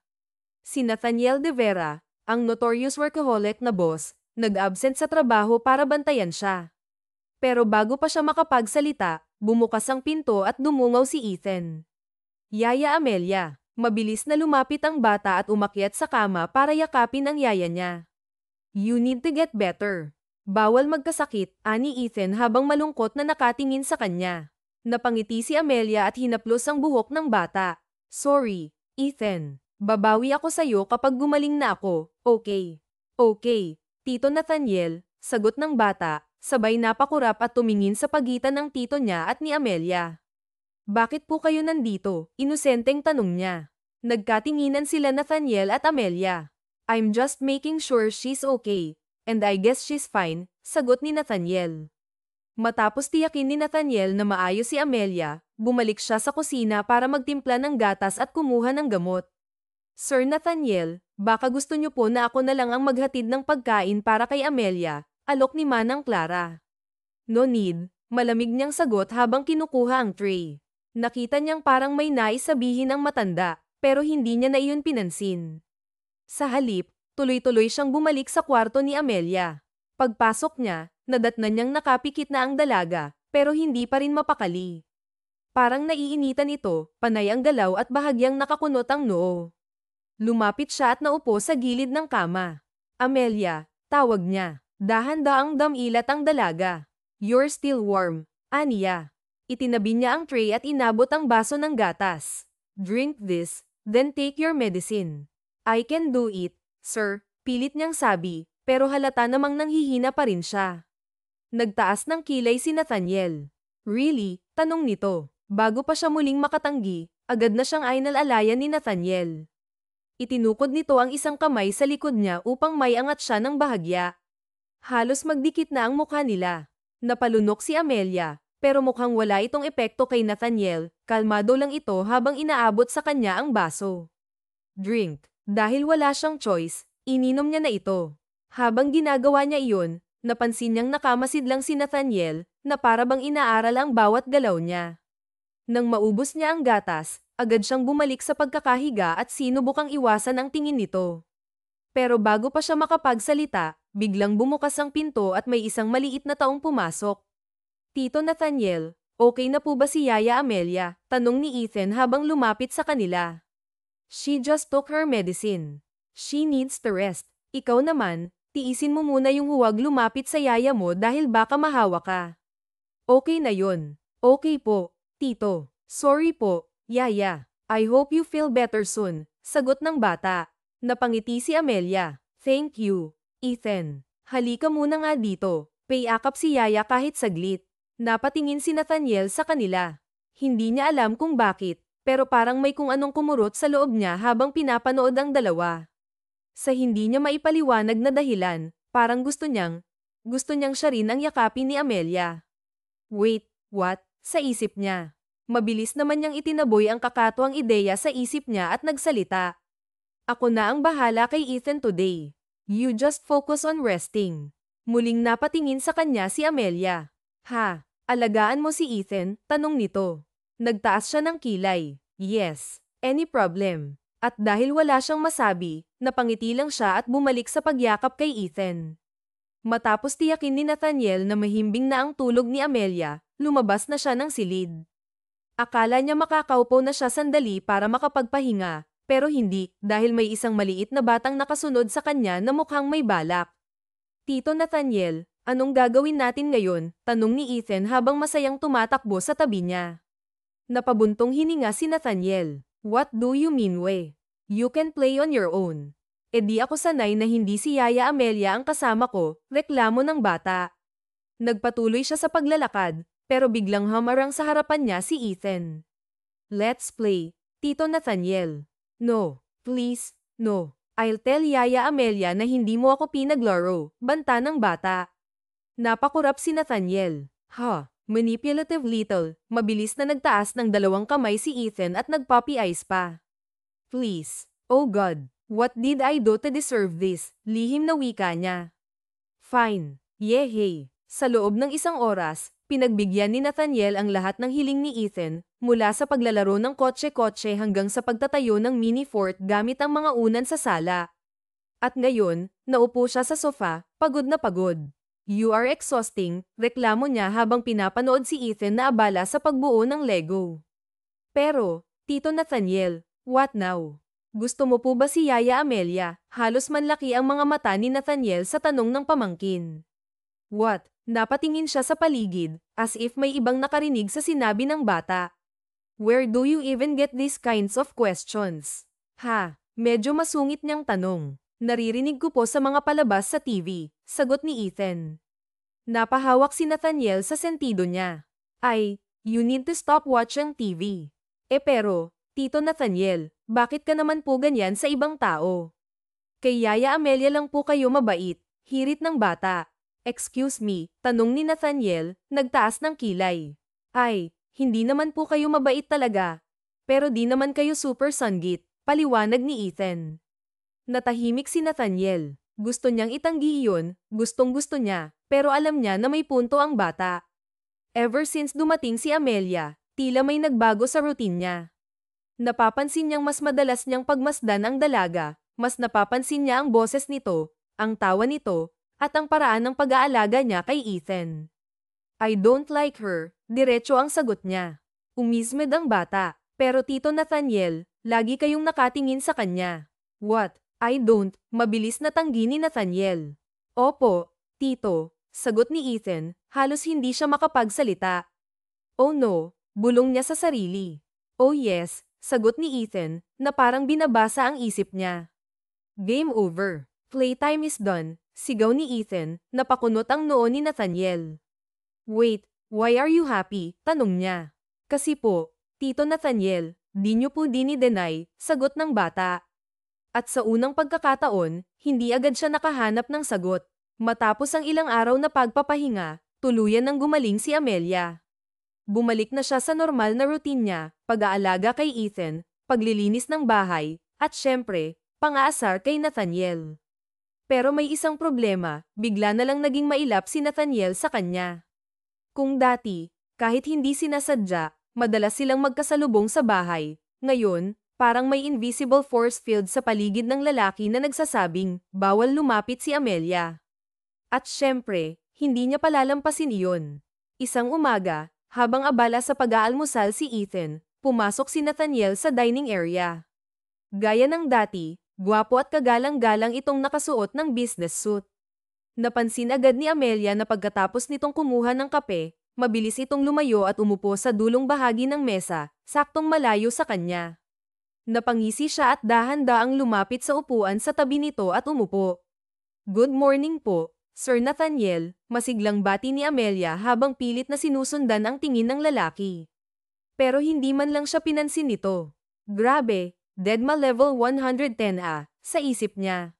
Si Nathaniel De Vera, ang notorious workaholic na boss, nag-absent sa trabaho para bantayan siya. Pero bago pa siya makapagsalita, bumukas ang pinto at dumungaw si Ethan. Yaya Amelia, mabilis na lumapit ang bata at umakyat sa kama para yakapin ang yaya niya. You need to get better. Bawal magkasakit, ani Ethan habang malungkot na nakatingin sa kanya. Napangiti si Amelia at hinaplos ang buhok ng bata. Sorry, Ethan. Babawi ako sa'yo kapag gumaling na ako, okay? Okay, Tito Nathaniel, sagot ng bata, sabay napakurap at tumingin sa pagitan ng tito niya at ni Amelia. Bakit po kayo nandito? Inosenteng tanong niya. Nagkatinginan sila Nathaniel at Amelia. I'm just making sure she's okay. And I guess she's fine, sagot ni Nathaniel. Matapos tiyakin ni Nathaniel na maayos si Amelia, bumalik siya sa kusina para magtimpla ng gatas at kumuha ng gamot. Sir Nathaniel, baka gusto niyo po na ako na lang ang maghatid ng pagkain para kay Amelia, alok ni Manang Clara. No need, malamig niyang sagot habang kinukuha ang tray. Nakita niyang parang may nais sabihin ang matanda, pero hindi niya na iyon pinansin. Sa halip, tuloy-tuloy siyang bumalik sa kwarto ni Amelia. Pagpasok niya, nadatnan niyang nakapikit na ang dalaga, pero hindi pa rin mapakali. Parang naiinitan ito, panay ang galaw at bahagyang nakakunot ang noo. Lumapit siya at naupo sa gilid ng kama. Amelia, tawag niya. Dahan-daang damilat ang dalaga. You're still warm, aniya. Itinabi niya ang tray at inabot ang baso ng gatas. Drink this, then take your medicine. I can do it, sir, pilit niyang sabi, pero halata namang nanghihina pa rin siya. Nagtaas ng kilay si Nathaniel. Really? Tanong nito. Bago pa siya muling makatanggi, agad na siyang ainalalayan ni Nathaniel. Itinukod nito ang isang kamay sa likod niya upang may angat siya ng bahagya. Halos magdikit na ang mukha nila. Napalunok si Amelia, pero mukhang wala itong epekto kay Nathaniel, kalmado lang ito habang inaabot sa kanya ang baso. Drink. Dahil wala siyang choice, ininom niya na ito. Habang ginagawa niya iyon, napansin niyang nakamasid lang si Nathaniel, na para bang inaaral ang bawat galaw niya. Nang maubos niya ang gatas, agad siyang bumalik sa pagkakahiga at sinubukang iwasan ang tingin nito. Pero bago pa siya makapagsalita, biglang bumukas ang pinto at may isang maliit na taong pumasok. Tito Nathaniel, okay na po ba si Yaya Amelia? Tanong ni Ethan habang lumapit sa kanila. She just took her medicine. She needs to rest. Ikaw naman, tiisin mo muna yung huwag lumapit sa yaya mo dahil baka mahawa ka. Okay na yun. Okay po, tito. Sorry po, yaya. I hope you feel better soon, sagot ng bata. Napangiti si Amelia. Thank you, Ethan. Halika muna nga dito. Payakap si yaya kahit saglit. Napatingin si Nathaniel sa kanila. Hindi niya alam kung bakit, pero parang may kung anong kumurot sa loob niya habang pinapanood ang dalawa. Sa hindi niya maipaliwanag na dahilan, parang gusto niyang siya rin ang yakapin ni Amelia. Wait, what? Sa isip niya. Mabilis naman niyang itinaboy ang kakatuwang ideya sa isip niya at nagsalita. Ako na ang bahala kay Ethan today. You just focus on resting. Muling napatingin sa kanya si Amelia. Ha, alagaan mo si Ethan? Tanong nito. Nagtaas siya ng kilay. Yes, any problem. At dahil wala siyang masabi, napangiti lang siya at bumalik sa pagyakap kay Ethan. Matapos tiyakin ni Nathaniel na mahimbing na ang tulog ni Amelia, lumabas na siya ng silid. Akala niya makakaupo na siya sandali para makapagpahinga, pero hindi dahil may isang maliit na batang nakasunod sa kanya na mukhang may balak. Tito Nathaniel, anong gagawin natin ngayon? Tanong ni Ethan habang masayang tumatakbo sa tabi niya. Napabuntong hininga si Nathaniel. What do you mean we? You can play on your own. E di ako sanay na hindi si Yaya Amelia ang kasama ko, reklamo ng bata. Nagpatuloy siya sa paglalakad, pero biglang hamarang sa harapan niya si Ethan. Let's play, Tito Nathaniel. No, please, no. I'll tell Yaya Amelia na hindi mo ako pinaglaro, banta ng bata. Napakurap si Nathaniel. Manipulative little, mabilis na nagtaas ng dalawang kamay si Ethan at nagpuppy eyes pa. Please, oh God, what did I do to deserve this? Lihim na wika niya. Fine, yehey. Sa loob ng isang oras, pinagbigyan ni Nathaniel ang lahat ng hiling ni Ethan, mula sa paglalaro ng kotse-kotse hanggang sa pagtatayo ng mini fort gamit ang mga unan sa sala. At ngayon, naupo siya sa sofa, pagod na pagod. You are exhausting, reklamo niya habang pinapanood si Ethan na abala sa pagbuo ng Lego. Pero, Tito Nathaniel, what now? Gusto mo po ba si Yaya Amelia? Halos manlaki ang mga mata ni Nathaniel sa tanong ng pamangkin. What? Napatingin siya sa paligid, as if may ibang nakarinig sa sinabi ng bata. Where do you even get these kinds of questions? Medyo masungit niyang tanong. Naririnig ko po sa mga palabas sa TV, sagot ni Ethan. Napahawak si Nathaniel sa sentido niya. You need to stop watching TV. Pero, Tito Nathaniel, bakit ka naman po ganyan sa ibang tao? Kay Yaya Amelia lang po kayo mabait, hirit ng bata. Excuse me, tanong ni Nathaniel, nagtaas ng kilay. Ay, hindi naman po kayo mabait talaga. Pero di naman kayo super sanggit, paliwanag ni Ethan. Natahimik si Nathaniel. Gusto niyang itanggi iyon, gustong-gusto niya, pero alam niya na may punto ang bata. Ever since dumating si Amelia, tila may nagbago sa routine niya. Napapansin niyang mas madalas niyang pagmasdan ang dalaga, mas napapansin niya ang boses nito, ang tawa nito, at ang paraan ng pag-aalaga niya kay Ethan. I don't like her, diretso ang sagot niya. Umismed ang bata, pero Tito Nathaniel, lagi kayong nakatingin sa kanya. What? I don't, mabilis na tanggi ni Nathaniel. Opo, Tito, sagot ni Ethan, halos hindi siya makapagsalita. Oh no, bulong niya sa sarili. Oh yes, sagot ni Ethan, na parang binabasa ang isip niya. Game over. Playtime is done, sigaw ni Ethan, napakunot ang noo ni Nathaniel. Wait, why are you happy? Tanong niya. Kasi po, Tito Nathaniel, di niyo po dini-deny, sagot ng bata. At sa unang pagkakataon, hindi agad siya nakahanap ng sagot. Matapos ang ilang araw na pagpapahinga, tuluyan nang gumaling si Amelia. Bumalik na siya sa normal na routine niya, pag-aalaga kay Ethan, paglilinis ng bahay, at syempre, pang-aasar kay Nathaniel. Pero may isang problema, bigla na lang naging mailap si Nathaniel sa kanya. Kung dati, kahit hindi sinasadya, madalas silang magkasalubong sa bahay, ngayon, parang may invisible force field sa paligid ng lalaki na nagsasabing, bawal lumapit si Amelia. At syempre, hindi niya palalampasin iyon. Isang umaga, habang abala sa pag-aalmusal si Ethan, pumasok si Nathaniel sa dining area. Gaya ng dati, gwapo at kagalang-galang itong nakasuot ng business suit. Napansin agad ni Amelia na pagkatapos nitong kumuha ng kape, mabilis itong lumayo at umupo sa dulong bahagi ng mesa, saktong malayo sa kanya. Napangisi siya at dahan-daang lumapit sa upuan sa tabi nito at umupo. Good morning po, Sir Nathaniel, masiglang bati ni Amelia habang pilit na sinusundan ang tingin ng lalaki. Pero hindi man lang siya pinansin nito. Grabe, Deadma level 110 sa isip niya.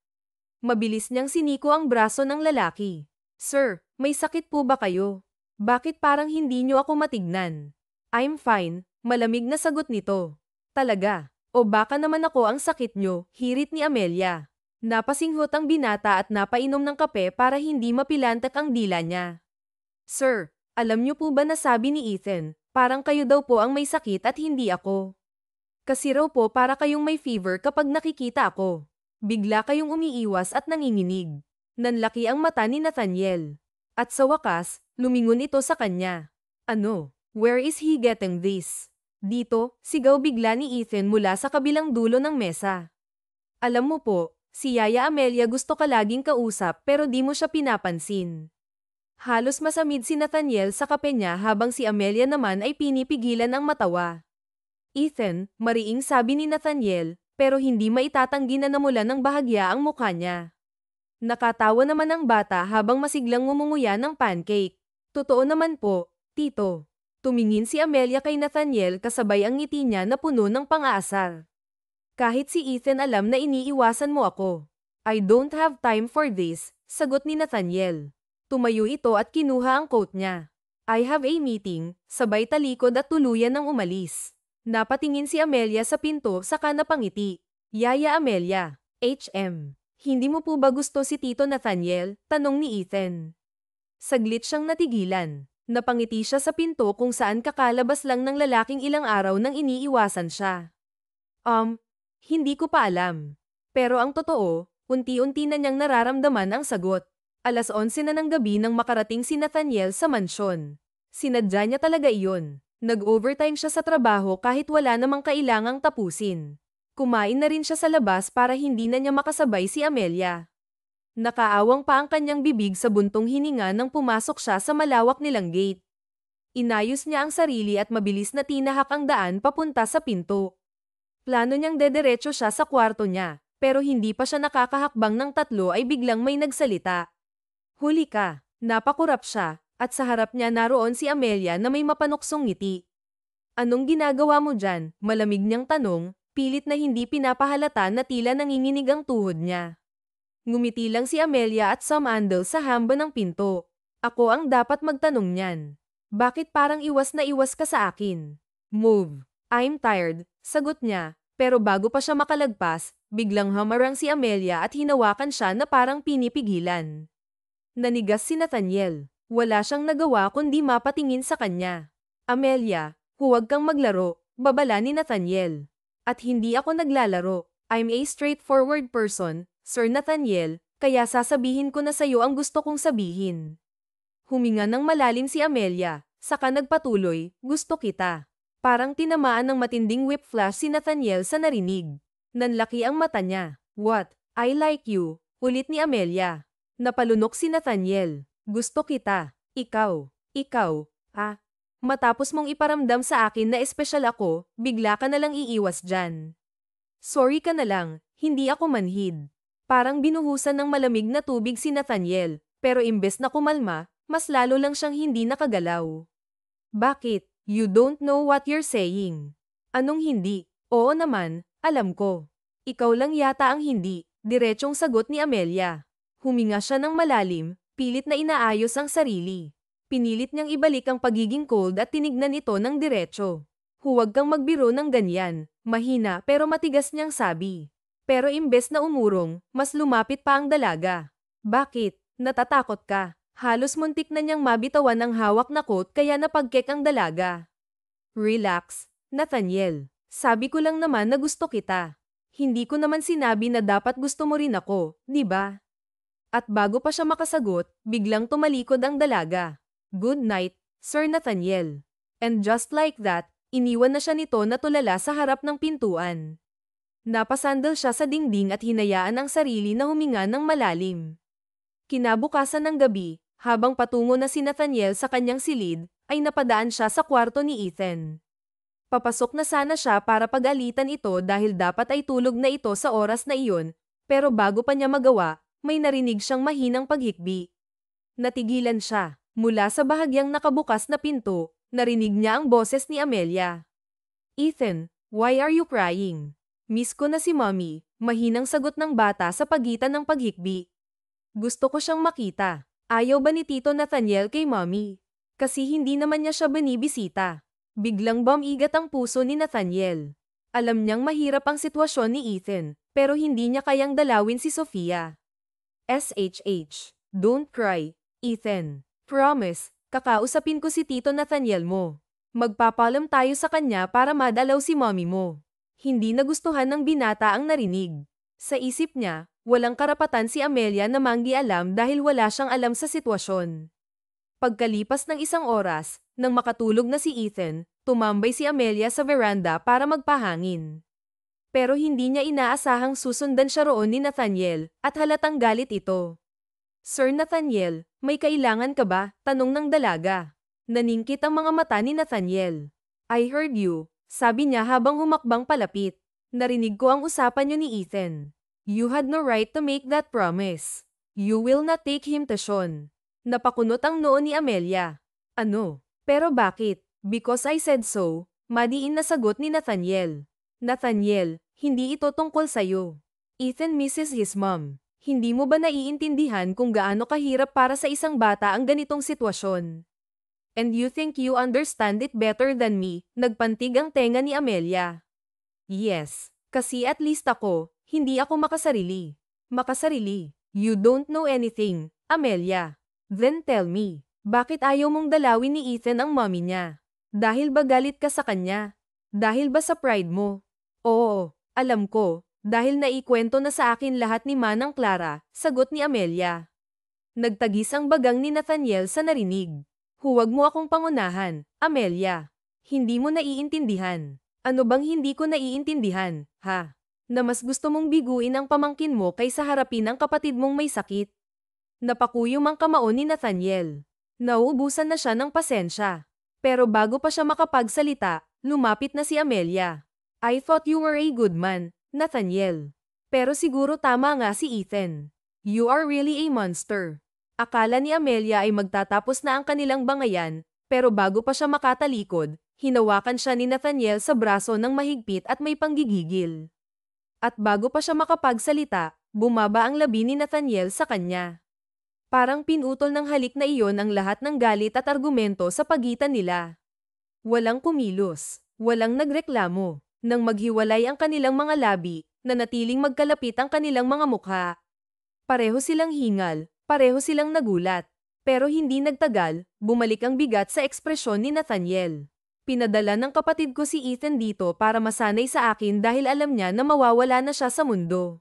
Mabilis niyang siniko ang braso ng lalaki. Sir, may sakit po ba kayo? Bakit parang hindi niyo ako matignan? I'm fine, malamig na sagot nito. Talaga? O baka naman ako ang sakit nyo, hirit ni Amelia. Napasinghot ang binata at napainom ng kape para hindi mapilantak ang dila niya. Sir, alam niyo po ba na sabi ni Ethan, parang kayo daw po ang may sakit at hindi ako. Kasi raw po para kayong may fever kapag nakikita ako. Bigla kayong umiiwas at nanginginig. Nanlaki ang mata ni Nathaniel. At sa wakas, lumingon ito sa kanya. Ano? Where is he getting this? Dito, sigaw bigla ni Ethan mula sa kabilang dulo ng mesa. Alam mo po, si Yaya Amelia gusto ka laging kausap pero di mo siya pinapansin. Halos masamid si Nathaniel sa kape niya habang si Amelia naman ay pinipigilan ang matawa. Ethan, mariing sabi ni Nathaniel, pero hindi maitatanggi na namula ng bahagya ang mukha niya. Nakatawa naman ang bata habang masiglang ngumunguya ng pancake. Totoo naman po, Tito. Tumingin si Amelia kay Nathaniel kasabay ang ngiti niya na puno ng pang-aasar. Kahit si Ethan alam na iniiwasan mo ako. I don't have time for this, sagot ni Nathaniel. Tumayo ito at kinuha ang coat niya. I have a meeting, sabay talikod at tuluyan ng umalis. Napatingin si Amelia sa pinto saka napangiti. Yaya Amelia, HM. Hindi mo po ba gusto si Tito Nathaniel? Tanong ni Ethan. Saglit siyang natigilan. Napangiti siya sa pinto kung saan kakalabas lang ng lalaking ilang araw nang iniiwasan siya. Hindi ko pa alam. Pero ang totoo, unti-unti na niyang nararamdaman ang sagot. 11:00 na ng gabi nang makarating si Nathaniel sa mansyon. Sinadya niya talaga iyon. Nag-overtime siya sa trabaho kahit wala namang kailangang tapusin. Kumain na rin siya sa labas para hindi na niya makasabay si Amelia. Nakaawang pa ang kanyang bibig sa buntong hininga nang pumasok siya sa malawak nilang gate. Inayos niya ang sarili at mabilis na tinahak ang daan papunta sa pinto. Plano niyang dederecho siya sa kwarto niya, pero hindi pa siya nakakahakbang ng 3 ay biglang may nagsalita. Huli ka, napakurap siya, at sa harap niya naroon si Amelia na may mapanuksong ngiti. Anong ginagawa mo dyan? Malamig niyang tanong, pilit na hindi pinapahalata na tila nanginginig ang tuhod niya. Ngumiti lang si Amelia at sumandal sa hamba ng pinto. Ako ang dapat magtanong niyan. Bakit parang iwas na iwas ka sa akin? Move. I'm tired, sagot niya. Pero bago pa siya makalagpas, biglang hamarang si Amelia at hinawakan siya na parang pinipigilan. Nanigas si Nathaniel. Wala siyang nagawa kundi mapatingin sa kanya. Amelia, huwag kang maglaro, babala ni Nathaniel. At hindi ako naglalaro. I'm a straightforward person, Sir Nathaniel, kaya sasabihin ko na sa'yo ang gusto kong sabihin. Huminga ng malalim si Amelia, saka nagpatuloy, gusto kita. Parang tinamaan ng matinding whip flash si Nathaniel sa narinig. Nanlaki ang mata niya. What? I like you, ulit ni Amelia. Napalunok si Nathaniel. Gusto kita. Ikaw. Ah. Matapos mong iparamdam sa akin na espesyal ako, bigla ka na lang iiwas dyan. Sorry ka na lang, hindi ako manhid. Parang binuhusan ng malamig na tubig si Nathaniel, pero imbes na kumalma, mas lalo lang siyang hindi nakagalaw. Bakit? You don't know what you're saying. Anong hindi? Oo naman, alam ko. Ikaw lang yata ang hindi, diretsong sagot ni Amelia. Huminga siya ng malalim, pilit na inaayos ang sarili. Pinilit niyang ibalik ang pagiging cold at tinignan ito ng diretso. Huwag kang magbiro ng ganyan, mahina pero matigas niyang sabi. Pero imbes na umurong, mas lumapit pa ang dalaga. Bakit? Natatakot ka? Halos muntik na niyang mabitawan ang hawak na coat kaya napagkek ang dalaga. Relax, Nathaniel. Sabi ko lang naman na gusto kita. Hindi ko naman sinabi na dapat gusto mo rin ako, di ba? At bago pa siya makasagot, biglang tumalikod ang dalaga. Good night, Sir Nathaniel. And just like that, iniwan na siya nito na tulala sa harap ng pintuan. Napasandal siya sa dingding at hinayaan ang sarili na huminga ng malalim. Kinabukasan ng gabi, habang patungo na si Nathaniel sa kanyang silid, ay napadaan siya sa kwarto ni Ethan. Papasok na sana siya para pag-alitan ito dahil dapat ay tulog na ito sa oras na iyon, pero bago pa niya magawa, may narinig siyang mahinang paghikbi. Natigilan siya. Mula sa bahagyang nakabukas na pinto, narinig niya ang boses ni Amelia. Ethan, why are you crying? Miss ko na si Mommy, mahinang sagot ng bata sa pagitan ng paghikbi. Gusto ko siyang makita. Ayaw ba ni Tito Nathaniel kay Mommy? Kasi hindi naman niya siya binibisita. Biglang bumigat ang puso ni Nathaniel. Alam niyang mahirap ang sitwasyon ni Ethan, pero hindi niya kayang dalawin si Sofia. SHH. Don't cry, Ethan. Promise, kakausapin ko si Tito Nathaniel mo. Magpapalam tayo sa kanya para madalaw si Mommy mo. Hindi nagustuhan ng binata ang narinig. Sa isip niya, walang karapatan si Amelia na manggialam dahil wala siyang alam sa sitwasyon. Pagkalipas ng isang oras, nang makatulog na si Ethan, tumambay si Amelia sa veranda para magpahangin. Pero hindi niya inaasahang susundan siya roon ni Nathaniel, at halatang galit ito. Sir Nathaniel, may kailangan ka ba? Tanong ng dalaga. Naningkit ang mga mata ni Nathaniel. I heard you, sabi niya habang humakbang palapit. Narinig ko ang usapan niyo ni Ethan. You had no right to make that promise. You will not take him to Sean. Napakunot ang noo ni Amelia. Ano? Pero bakit? Because I said so, madiin na sagot ni Nathaniel. Nathaniel, hindi ito tungkol sa'yo. Ethan misses his mom. Hindi mo ba naiintindihan kung gaano kahirap para sa isang bata ang ganitong sitwasyon? And you think you understand it better than me, nagpantig ang tenga ni Amelia. Yes, kasi at least ako, hindi ako makasarili. Makasarili? You don't know anything, Amelia. Then tell me, bakit ayaw mong dalawin ni Ethan ang mommy niya? Dahil ba galit ka sa kanya? Dahil ba sa pride mo? Oo, alam ko. Dahil naikwento na sa akin lahat ni Manang Clara, sagot ni Amelia. Nagtagis ang bagang ni Nathaniel sa narinig. Huwag mo akong pangunahan, Amelia. Hindi mo naiintindihan. Ano bang hindi ko naiintindihan, ha? Na mas gusto mong biguin ang pamangkin mo kaysa harapin ang kapatid mong may sakit. Napakuyom ang kamao ni Nathaniel. Nauubusan na siya ng pasensya. Pero bago pa siya makapagsalita, lumapit na si Amelia. I thought you were a good man, Nathaniel. Pero siguro tama nga si Ethan. You are really a monster. Akala ni Amelia ay magtatapos na ang kanilang bangayan, pero bago pa siya makatalikod, hinawakan siya ni Nathaniel sa braso ng mahigpit at may panggigigil. At bago pa siya makapagsalita, Bumaba ang labi ni Nathaniel sa kanya. Parang pinutol ng halik na iyon ang lahat ng galit at argumento sa pagitan nila. Walang kumilos, walang nagreklamo. Nang maghiwalay ang kanilang mga labi, nanatiling magkalapit ang kanilang mga mukha. Pareho silang hingal, pareho silang nagulat. Pero hindi nagtagal, bumalik ang bigat sa ekspresyon ni Nathaniel. Pinadala ng kapatid ko si Ethan dito para masanay sa akin dahil alam niya na mawawala na siya sa mundo.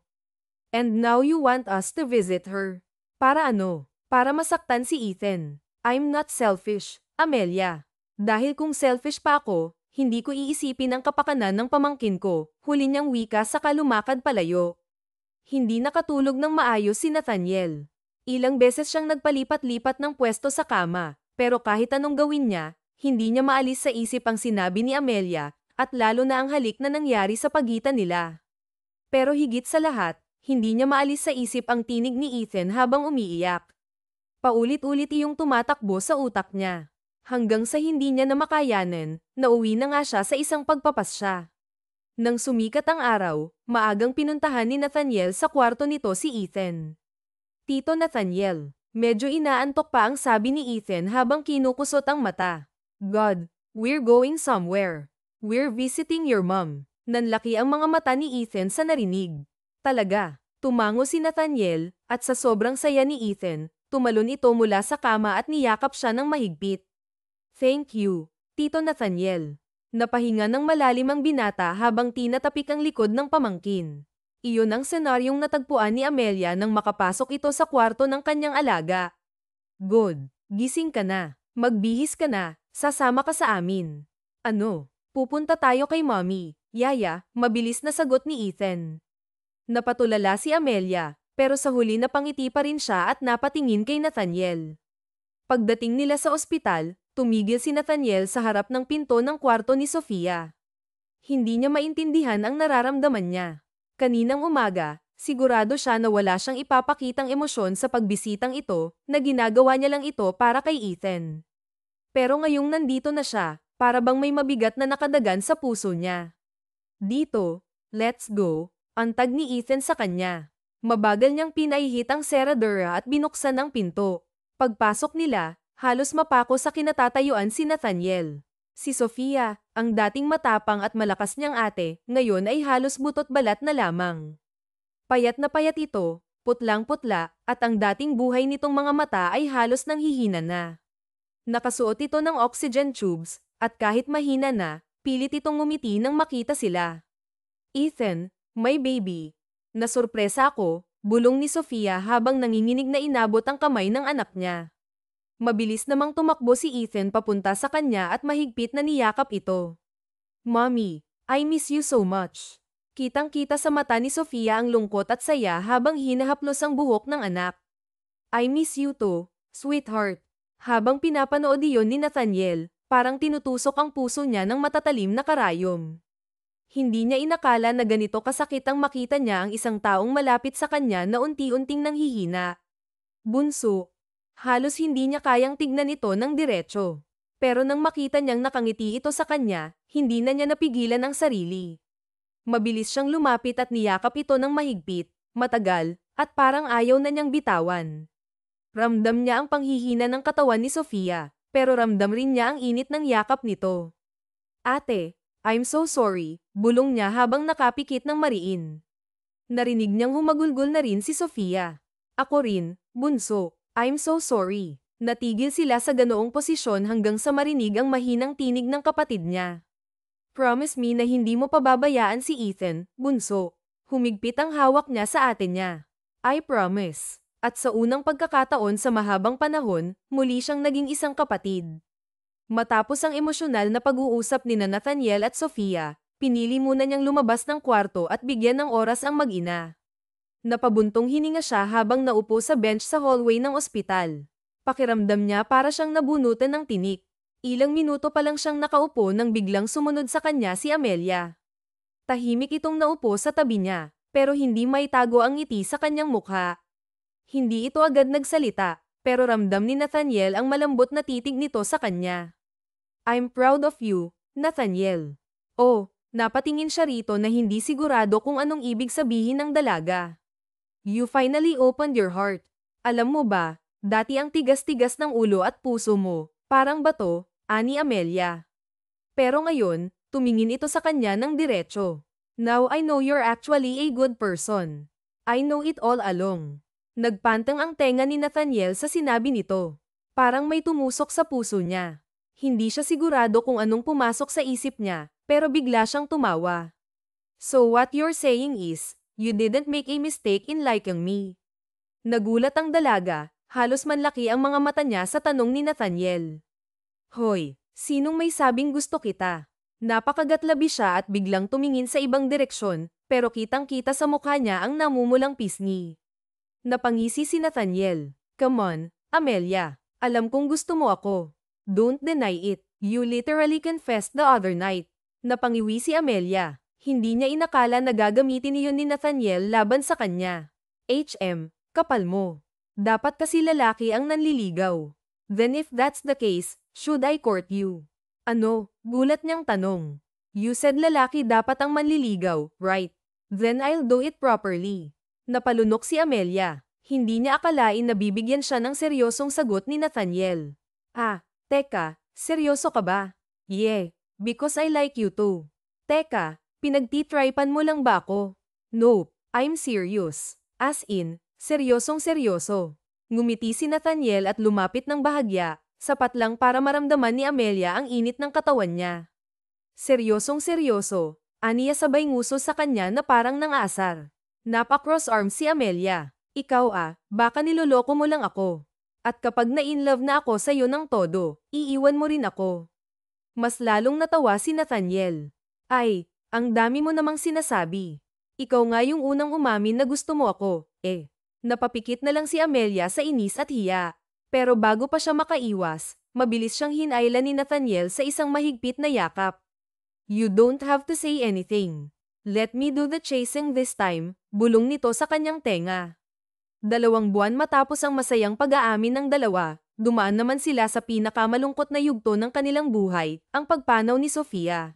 And now you want us to visit her. Para ano? Para masaktan si Ethan. I'm not selfish, Amelia. Dahil kung selfish pa ako, hindi ko iisipin ang kapakanan ng pamangkin ko, huli niyang wika sa lumakad palayo. Hindi nakatulog ng maayos si Nathaniel. Ilang beses siyang nagpalipat-lipat ng pwesto sa kama, pero kahit anong gawin niya, hindi niya maalis sa isip ang sinabi ni Amelia, at lalo na ang halik na nangyari sa pagitan nila. Pero higit sa lahat, hindi niya maalis sa isip ang tinig ni Ethan habang umiiyak. Paulit-ulit iyong tumatakbo sa utak niya. Hanggang sa hindi niya na makayanan, nauwi na nga siya sa isang pagpapasya. Nang sumikat ang araw, maagang pinuntahan ni Nathaniel sa kwarto nito si Ethan. Tito Nathaniel, medyo inaantok pa ang sabi ni Ethan habang kinukusot ang mata. God, we're going somewhere. We're visiting your mom. Nanlaki ang mga mata ni Ethan sa narinig. Talaga, tumango si Nathaniel, at sa sobrang saya ni Ethan, tumalon ito mula sa kama at niyakap siya ng mahigpit. Thank you, Tito Nathaniel. Napahinga ng malalim ang binata habang tinatapik ang likod ng pamangkin. Iyon ang senaryong natagpuan ni Amelia nang makapasok ito sa kwarto ng kanyang alaga. Good, gising ka na, magbihis ka na, sasama ka sa amin. Ano, pupunta tayo kay mommy, yaya, mabilis na sagot ni Ethan. Napatulala si Amelia, pero sa huli napangiti pa rin siya at napatingin kay Nathaniel. Pagdating nila sa ospital, tumigil si Nathaniel sa harap ng pinto ng kwarto ni Sofia. Hindi niya maintindihan ang nararamdaman niya. Kaninang umaga, sigurado siya na wala siyang ipapakitang emosyon sa pagbisitang ito, na ginagawa niya lang ito para kay Ethan. Pero ngayong nandito na siya, para bang may mabigat na nakadagan sa puso niya. Dito, let's go, antag ni Ethan sa kanya. Mabagal niyang pinaihit ang seradura at binuksan ang pinto. Pagpasok nila, halos mapako sa kinatatayuan si Nathaniel. Si Sofia, ang dating matapang at malakas niyang ate, ngayon ay halos butot balat na lamang. Payat na payat ito, putlang-putla, at ang dating buhay nitong mga mata ay halos nanghihina na. Nakasuot ito ng oxygen tubes, at kahit mahina na, pilit itong ngumiti nang makita sila. Ethan, my baby. Nasurpresa ako, bulong ni Sofia habang nanginginig na inabot ang kamay ng anak niya. Mabilis namang tumakbo si Ethan papunta sa kanya at mahigpit na niyakap ito. Mommy, I miss you so much. Kitang-kita sa mata ni Sofia ang lungkot at saya habang hinahaplos ang buhok ng anak. I miss you too, sweetheart. Habang pinapanood iyon ni Nathaniel, parang tinutusok ang puso niya ng matatalim na karayom. Hindi niya inakala na ganito kasakit ang makita niya ang isang taong malapit sa kanya na unti-unting nanghihina. Bunso. Halos hindi niya kayang tignan ito ng diretso. Pero nang makita niyang nakangiti ito sa kanya, hindi na niya napigilan ang sarili. Mabilis siyang lumapit at niyakap ito ng mahigpit, matagal, at parang ayaw na niyang bitawan. Ramdam niya ang panghihina ng katawan ni Sofia, pero ramdam rin niya ang init ng yakap nito. Ate, I'm so sorry, bulong niya habang nakapikit ng mariin. Narinig niyang humagulgol na rin si Sofia. Ako rin, bunso. I'm so sorry. Natigil sila sa ganoong posisyon hanggang sa marinig ang mahinang tinig ng kapatid niya. Promise me na hindi mo pababayaan si Ethan, bunso. Humigpit ang hawak niya sa ate niya. I promise. At sa unang pagkakataon sa mahabang panahon, muli siyang naging isang kapatid. Matapos ang emosyonal na pag-uusap ni Nathaniel at Sofia, pinili muna niyang lumabas ng kwarto at bigyan ng oras ang mag-ina. Napabuntong hininga siya habang naupo sa bench sa hallway ng ospital. Pakiramdam niya para siyang nabunutan ng tinik. Ilang minuto pa lang siyang nakaupo nang biglang sumunod sa kanya si Amelia. Tahimik itong naupo sa tabi niya, pero hindi maitago ang ngiti sa kanyang mukha. Hindi ito agad nagsalita, pero ramdam ni Nathaniel ang malambot na titig nito sa kanya. I'm proud of you, Nathaniel. Oh, napatingin siya rito na hindi sigurado kung anong ibig sabihin ng dalaga. You finally opened your heart. Alam mo ba, dati ang tigas-tigas ng ulo at puso mo, parang bato, ani Amelia. Pero ngayon, tumingin ito sa kanya ng diretso. Now I know you're actually a good person. I know it all along. Nagpantang ang tenga ni Nathaniel sa sinabi nito. Parang may tumusok sa puso niya. Hindi siya sigurado kung anong pumasok sa isip niya, pero bigla siyang tumawa. So what you're saying is, you didn't make a mistake in liking me. Nagulat ang dalaga, halos manlaki ang mga mata niya sa tanong ni Nathaniel. Hoy, sinong may sabing gusto kita? Napakagatlabi siya at biglang tumingin sa ibang direksyon, pero kitang-kita sa mukha niya ang namumulang pisngi. Napangisi si Nathaniel. Come on, Amelia. Alam kong gusto mo ako. Don't deny it. You literally confessed the other night. Napangiwi si Amelia. Hindi niya inakala na gagamitin niyon ni Nathaniel laban sa kanya. Kapal mo. Dapat kasi lalaki ang nanliligaw. Then if that's the case, should I court you? Ano? Gulat niyang tanong. You said lalaki dapat ang manliligaw, right? Then I'll do it properly. Napalunok si Amelia. Hindi niya akalain na bibigyan siya ng seryosong sagot ni Nathaniel. Teka, seryoso ka ba? Yeah, because I like you too. Teka, pinagtitripan mo lang ba ako? Nope, I'm serious. As in, seryosong seryoso. Ngumiti si Nathaniel at lumapit ng bahagya, sapat lang para maramdaman ni Amelia ang init ng katawan niya. Seryosong seryoso, aniya sabay nguso sa kanya na parang nang-asar. Napa-cross arms si Amelia. Ikaw baka niloloko mo lang ako. At kapag na-inlove na ako sa'yo ng todo, iiwan mo rin ako. Mas lalong natawa si Nathaniel. Ay, ang dami mo namang sinasabi. Ikaw nga yung unang umamin na gusto mo ako, Napapikit na lang si Amelia sa inis at hiya. Pero bago pa siya makaiwas, mabilis siyang hinailan ni Nathaniel sa isang mahigpit na yakap. You don't have to say anything. Let me do the chasing this time, bulong nito sa kanyang tenga. 2 buwan matapos ang masayang pag-aamin ng dalawa, dumaan naman sila sa pinakamalungkot na yugto ng kanilang buhay, ang pagpanaw ni Sofia.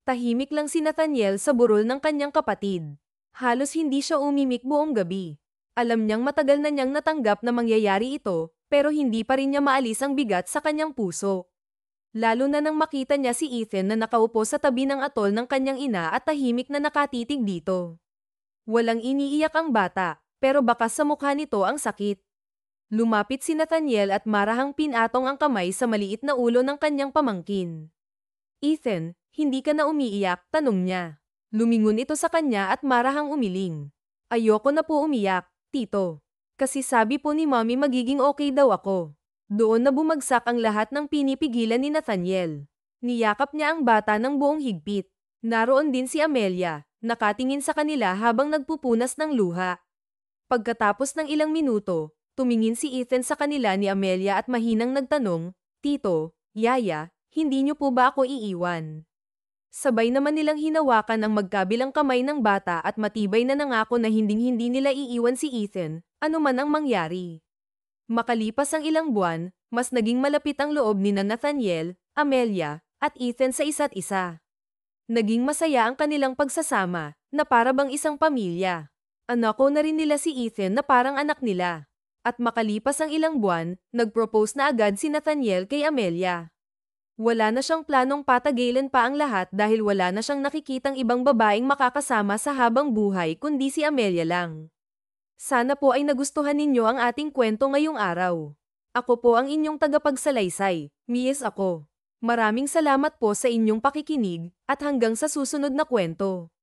Tahimik lang si Nathaniel sa burol ng kanyang kapatid. Halos hindi siya umimik buong gabi. Alam niyang matagal na niyang natanggap na mangyayari ito, pero hindi pa rin niya maalis ang bigat sa kanyang puso. Lalo na nang makita niya si Ethan na nakaupo sa tabi ng atol ng kanyang ina at tahimik na nakatitig dito. Walang iniiyak ang bata, pero bakas sa mukha nito ang sakit. Lumapit si Nathaniel at marahang pinatong ang kamay sa maliit na ulo ng kanyang pamangkin. Ethan, hindi ka na umiiyak, tanong niya. Lumingon ito sa kanya at marahang umiling. Ayoko na po umiyak, tito. Kasi sabi po ni Mommy magiging okay daw ako. Doon na bumagsak ang lahat ng pinipigilan ni Nathaniel. Niyakap niya ang bata ng buong higpit. Naroon din si Amelia, nakatingin sa kanila habang nagpupunas ng luha. Pagkatapos ng ilang minuto, tumingin si Ethan sa kanila ni Amelia at mahinang nagtanong, Tito, Yaya, hindi niyo po ba ako iiwan? Sabay naman nilang hinawakan ang magkabilang kamay ng bata at matibay na nangako na hinding-hindi nila iiwan si Ethan, ano man ang mangyari. Makalipas ang ilang buwan, mas naging malapit ang loob ni Nathaniel, Amelia, at Ethan sa isa't isa. Naging masaya ang kanilang pagsasama, na para bang isang pamilya. Anako na rin nila si Ethan na parang anak nila. At makalipas ang ilang buwan, nag-propose na agad si Nathaniel kay Amelia. Wala na siyang planong patagilin pa ang lahat dahil wala na siyang nakikitang ibang babaeng makakasama sa habang buhay kundi si Amelia lang. Sana po ay nagustuhan ninyo ang ating kwento ngayong araw. Ako po ang inyong tagapagsalaysay, Mies ako. Maraming salamat po sa inyong pakikinig, at hanggang sa susunod na kwento.